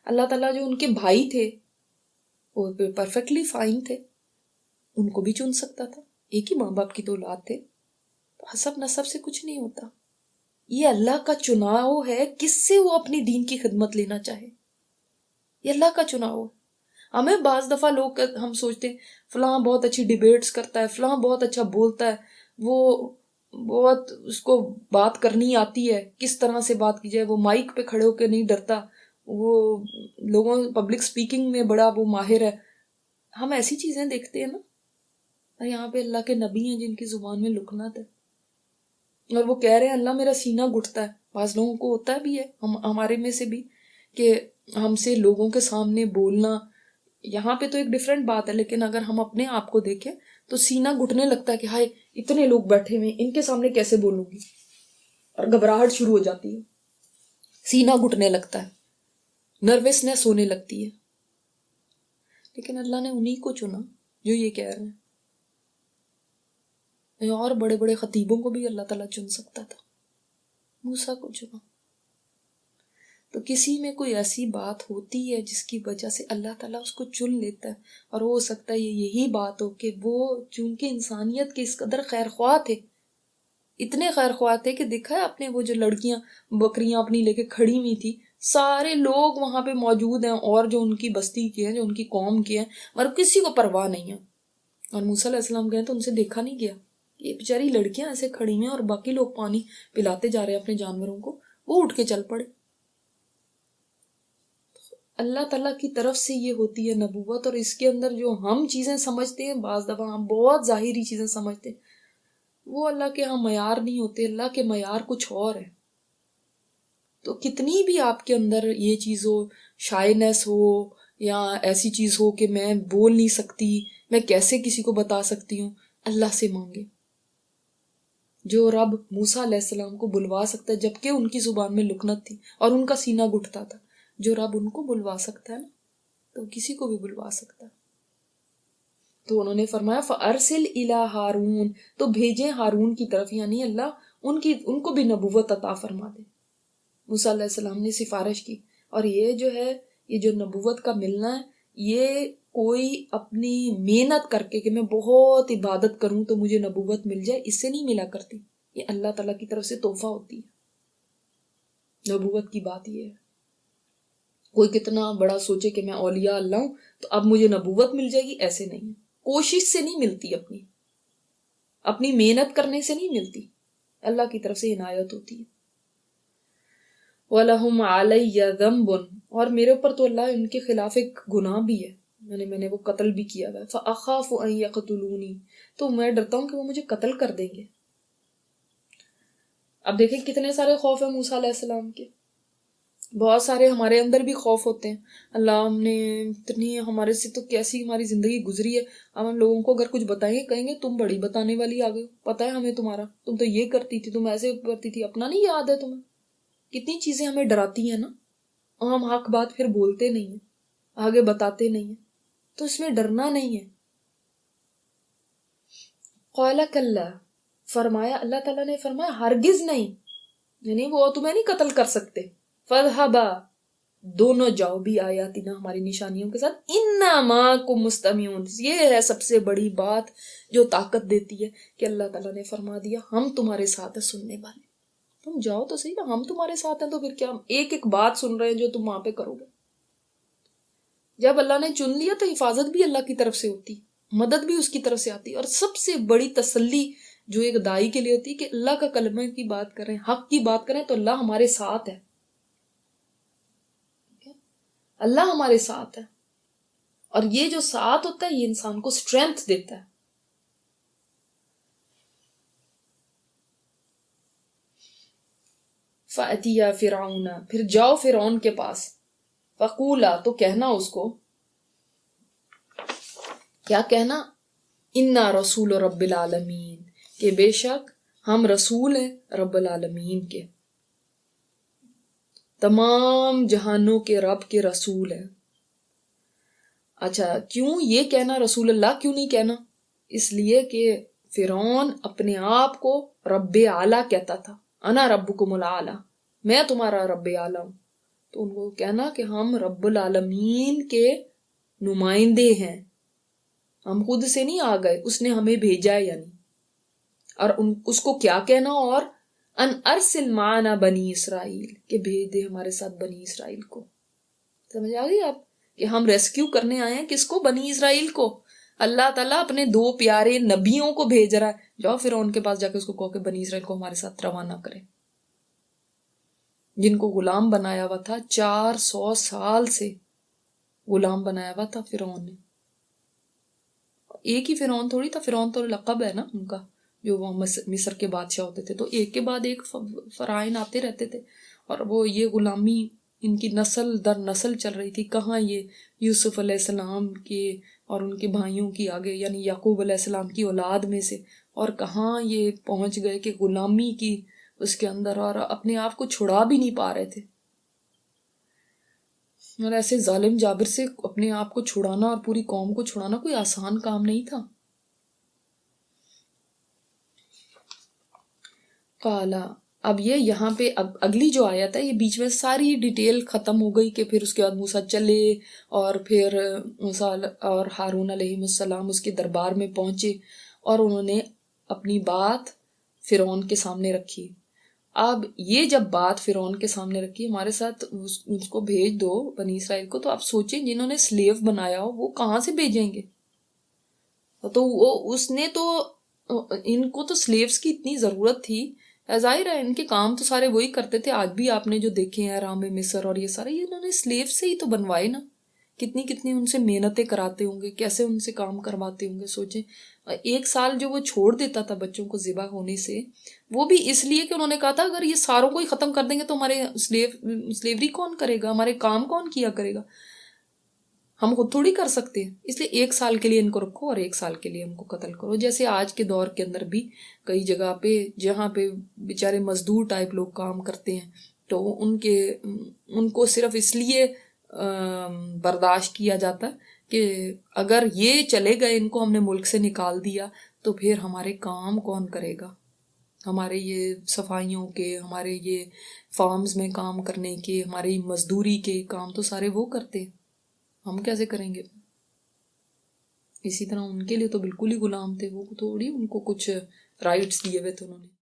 Speaker 1: اللہ تعالیٰ جو ان کے بھائی تھے وہ پرفیکٹلی فائن تھے، ان کو بھی چن سکتا تھا، ایک ہی ماں باپ کی تو اولاد تھے، حسب نسب سے کچھ نہیں ہوتا۔ یہ اللہ کا چناؤ ہے، کس سے وہ اپنی دین کی خدمت لینا چاہے، یہ اللہ کا چناؤ ہے۔ ہمیں بعض دفعہ لوگ ہم سوچتے ہیں فلاں بہت اچھی ڈیبیٹس کرتا ہے، فلاں بہت اچھا بولتا ہے، وہ بہت اس کو بات کرنی آتی ہے، کس طرح سے بات کی جائے، وہ مائک پہ کھڑے ہو کے نہیں ڈرتا، وہ لوگوں پبلک سپیکنگ میں بڑا وہ ماہر ہے۔ ہم ایسی چیزیں دیکھتے ہیں نا، اور یہاں پہ اللہ کے نبی ہیں جن کی زبان میں لکنت ہے، اور وہ کہہ رہے ہیں اللہ میرا سینہ گھٹتا ہے۔ بعض لوگوں کو ہوتا بھی ہے، ہمارے میں سے بھی، کہ ہم سے لوگوں کے سامنے بولنا، یہاں پہ تو ایک ڈیفرنٹ بات ہے، لیکن اگر ہم اپنے آپ کو دیکھیں تو سینہ گھٹنے لگتا ہے کہ ہائے اتنے لوگ بیٹھے ہوئے، ان کے سامنے کیسے بولوں گی، اور گھبراہٹ شروع ہو جاتی ہے، سینہ گھٹنے لگتا ہے، نروسنس ہونے لگتی ہے۔ لیکن اللہ نے انہی کو چنا جو یہ کہہ رہے ہیں، اور بڑے بڑے خطیبوں کو بھی اللہ تعالیٰ چن سکتا تھا، موسیٰ کو چنا۔ تو کسی میں کوئی ایسی بات ہوتی ہے جس کی وجہ سے اللہ تعالیٰ اس کو چن لیتا ہے، اور ہو سکتا ہے یہی بات ہو کہ وہ چونکہ انسانیت کے اس قدر خیر خواہ تھے، اتنے خیر خواہ تھے کہ دیکھا ہے آپ نے وہ جو لڑکیاں بکریاں اپنی لے کے کھڑی ہوئی تھی، سارے لوگ وہاں پہ موجود ہیں اور جو ان کی بستی کے ہیں، جو ان کی قوم کے ہیں، مگر کسی کو پرواہ نہیں ہے۔ اور موسیٰ علیہ السلام گئے تو ان سے دیکھا نہیں گیا، یہ بیچاری لڑکیاں ایسے کھڑی ہیں اور باقی لوگ پانی پلاتے جا رہے ہیں اپنے جانوروں کو، وہ اٹھ کے چل پڑے۔ اللہ تعالیٰ کی طرف سے یہ ہوتی ہے نبوت، اور اس کے اندر جو ہم چیزیں سمجھتے ہیں، بعض دفعہ ہم بہت ظاہری چیزیں سمجھتے ہیں، وہ اللہ کے ہاں معیار نہیں ہوتے، اللہ کے معیار کچھ اور ہے۔ تو کتنی بھی آپ کے اندر یہ چیز ہو، شائنس ہو، یا ایسی چیز ہو کہ میں بول نہیں سکتی، میں کیسے کسی کو بتا سکتی ہوں، اللہ سے مانگے۔ جو رب موسیٰ علیہ السلام کو بلوا سکتا ہے جبکہ ان کی زبان میں لکنت تھی اور ان کا سینہ گھٹتا تھا، جو رب ان کو بلوا سکتا ہے نا، تو کسی کو بھی بلوا سکتا ہے۔ تو انہوں نے فرمایا فَأَرْسِلْ إِلَىٰ ہارون، تو بھیجیں ہارون کی طرف، یعنی اللہ ان کو بھی نبوت عطا فرما دے۔ موسیٰ علیہ السلام نے سفارش کی، اور یہ جو ہے، یہ جو نبوت کا ملنا ہے، یہ کوئی اپنی محنت کر کے کہ میں بہت عبادت کروں تو مجھے نبوت مل جائے، اس سے نہیں ملا کرتی، یہ اللہ تعالیٰ کی طرف سے تحفہ ہوتی ہے۔ نبوت کی بات یہ ہے، کوئی کتنا بڑا سوچے کہ میں اولیاء اللہ ہوں تو اب مجھے نبوت مل جائے گی، ایسے نہیں ہے، کوشش سے نہیں ملتی، اپنی محنت کرنے سے نہیں ملتی، اللہ کی طرف سے عنایت ہوتی ہے۔ وَلَهُمْ عَلَيَّ ذَنْبٌ، اور میرے اوپر تو اللہ ان کے خلاف ایک گناہ بھی ہے، میں نے وہ قتل بھی کیا ہے، فَأَخَافُ أَن يَقْتُلُونِي، تو میں ڈرتا ہوں کہ وہ مجھے قتل کر دیں گے۔ اب دیکھیں کتنے سارے خوف ہیں موسیٰ علیہ السلام کے، بہت سارے ہمارے اندر بھی خوف ہوتے ہیں، اللہ ہم نے اتنی ہمارے سے تو کیسی ہماری زندگی گزری ہے، اب ہم لوگوں کو اگر کچھ بتائیں گے کہیں گے تم بڑی بتانے والی آ گئی، پتہ ہے ہمیں تمہارا، تم تو یہ کرتی تھی، تم ایسے کرتی تھی، اپنا نہیں یاد ہے تمہیں؟ کتنی چیزیں ہمیں ڈراتی ہیں نا، اور ہم حق بات پھر بولتے نہیں ہیں، آگے بتاتے نہیں ہیں، تو اس میں ڈرنا نہیں ہے۔ قال کلا، فرمایا اللہ تعالیٰ نے فرمایا ہرگز نہیں، یعنی وہ تمہیں نہیں قتل کر سکتے، فذهبا، دونوں جاؤ بھی آیاتنا، ہماری نشانیوں کے ساتھ، انا معکم مستمعون، یہ ہے سب سے بڑی بات جو طاقت دیتی ہے کہ اللہ تعالیٰ نے فرما دیا ہم تمہارے ساتھ ہیں سننے والے، تم جاؤ تو صحیح نا، ہم تمہارے ساتھ ہیں، تو پھر کیا ہم ایک ایک بات سن رہے ہیں جو تم وہاں پہ کرو گے؟ جب اللہ نے چن لیا تو حفاظت بھی اللہ کی طرف سے ہوتی، مدد بھی اس کی طرف سے آتی، اور سب سے بڑی تسلی جو ایک دائی کے لیے ہوتی ہے کہ اللہ کا کلمہ کی بات کریں، حق کی بات کریں تو اللہ ہمارے ساتھ ہے، اللہ ہمارے ساتھ ہے، اور یہ جو ساتھ ہوتا ہے یہ انسان کو اسٹرینتھ دیتا ہے۔ فَأْتِيَا فِرْعَوْنَ، پھر جاؤ فرعون کے پاس، فَقُولَا، تو کہنا اس کو، کیا کہنا؟ اِنَّا رَسُولُ رَبِّ الْعَالَمِينَ، کہ بے شک ہم رسول ہیں رب العالمین کے، تمام جہانوں کے رب کے رسول ہیں۔ اچھا، کیوں یہ کہنا رسول اللہ کیوں نہیں کہنا؟ اس لیے کہ فرعون اپنے آپ کو رب اعلیٰ کہتا تھا، انا ربکم الاعلیٰ، میں تمہارا رب اعلیٰ ہوں، تو ان کو کہنا کہ ہم رب العالمین کے نمائندے ہیں، ہم خود سے نہیں آ گئے، اس نے ہمیں بھیجا ہے، یعنی، اور اس کو کیا کہنا، اور ان ارسل معنا بنی اسرائیل، کہ بھیج دے ہمارے ساتھ بنی اسرائیل کو۔ سمجھ آ گئی آپ کہ ہم ریسکیو کرنے آئے ہیں کس کو؟ بنی اسرائیل کو۔ اللہ تعالیٰ اپنے دو پیارے نبیوں کو بھیج رہا ہے، جاؤ فرعون کے پاس جا کے اس کو کہو کہ بنی اسرائیل کو ہمارے ساتھ روانہ کرے، جن کو غلام بنایا ہوا تھا، 400 سال سے غلام بنایا ہوا تھا فرعون نے۔ ایک ہی فرعون تھوڑی تھا، فرعون تو لقب ہے نا ان کا، جو وہ مصر کے بادشاہ ہوتے تھے، تو ایک کے بعد ایک فرعون آتے رہتے تھے، اور وہ یہ غلامی ان کی نسل در نسل چل رہی تھی، کہاں یہ یوسف علیہ السلام کے اور ان کے بھائیوں کی آگے، یعنی یعقوب علیہ السلام کی اولاد میں سے، اور کہاں یہ پہنچ گئے کہ غلامی کی اس کے اندر، اور اپنے آپ کو چھڑا بھی نہیں پا رہے تھے، اور ایسے ظالم جابر سے اپنے آپ کو چھڑانا اور پوری قوم کو چھڑانا کوئی آسان کام نہیں تھا۔ قالا، اب یہ یہاں پہ اب اگلی جو آیت ہے، یہ بیچ میں ساری ڈیٹیل ختم ہو گئی کہ پھر اس کے بعد موسیٰ چلے، اور پھر موسیٰ اور ہارون علیہ السلام اس کے دربار میں پہنچے، اور انہوں نے اپنی بات فرعون کے سامنے رکھی۔ اب یہ جب بات فرعون کے سامنے رکھی، ہمارے ساتھ اس کو بھیج دو بنی اسرائیل کو، تو آپ سوچیں جنہوں نے سلیو بنایا ہو وہ کہاں سے بھیجیں گے؟ تو وہ اس نے تو ان کو تو سلیوز کی اتنی ضرورت تھی، ظاہر ہے ان کے کام تو سارے وہی کرتے تھے، آج بھی آپ نے جو دیکھے ہیں رام مصر اور یہ سارے، یہ انہوں نے سلیو سے ہی تو بنوائے نا، کتنی کتنی ان سے محنتیں کراتے ہوں گے، کیسے ان سے کام کرواتے ہوں گے، سوچیں 1 سال جو وہ چھوڑ دیتا تھا بچوں کو ذبح ہونے سے، وہ بھی اس لیے کہ انہوں نے کہا تھا اگر یہ ساروں کو ہی ختم کر دیں گے تو ہمارے سلیوری کون کرے گا، ہمارے کام کون کیا کرے گا، ہم خود تھوڑی کر سکتے ہیں، اس لیے 1 سال کے لیے ان کو رکھو اور 1 سال کے لیے ان کو قتل کرو۔ جیسے آج کے دور کے اندر بھی کئی جگہ پہ جہاں پہ بیچارے مزدور ٹائپ لوگ کام کرتے ہیں، تو ان کو صرف اس لیے برداشت کیا جاتا ہے کہ اگر یہ چلے گئے، ان کو ہم نے ملک سے نکال دیا تو پھر ہمارے کام کون کرے گا؟ ہمارے یہ صفائیوں کے، ہمارے یہ فارمز میں کام کرنے کے، ہماری مزدوری کے کام تو سارے وہ کرتے، ہم کیسے کریں گے؟ اسی طرح ان کے لیے تو بالکل ہی غلام تھے، وہ تھوڑی ان کو کچھ رائٹس دیے ہوئے تھے انہوں نے.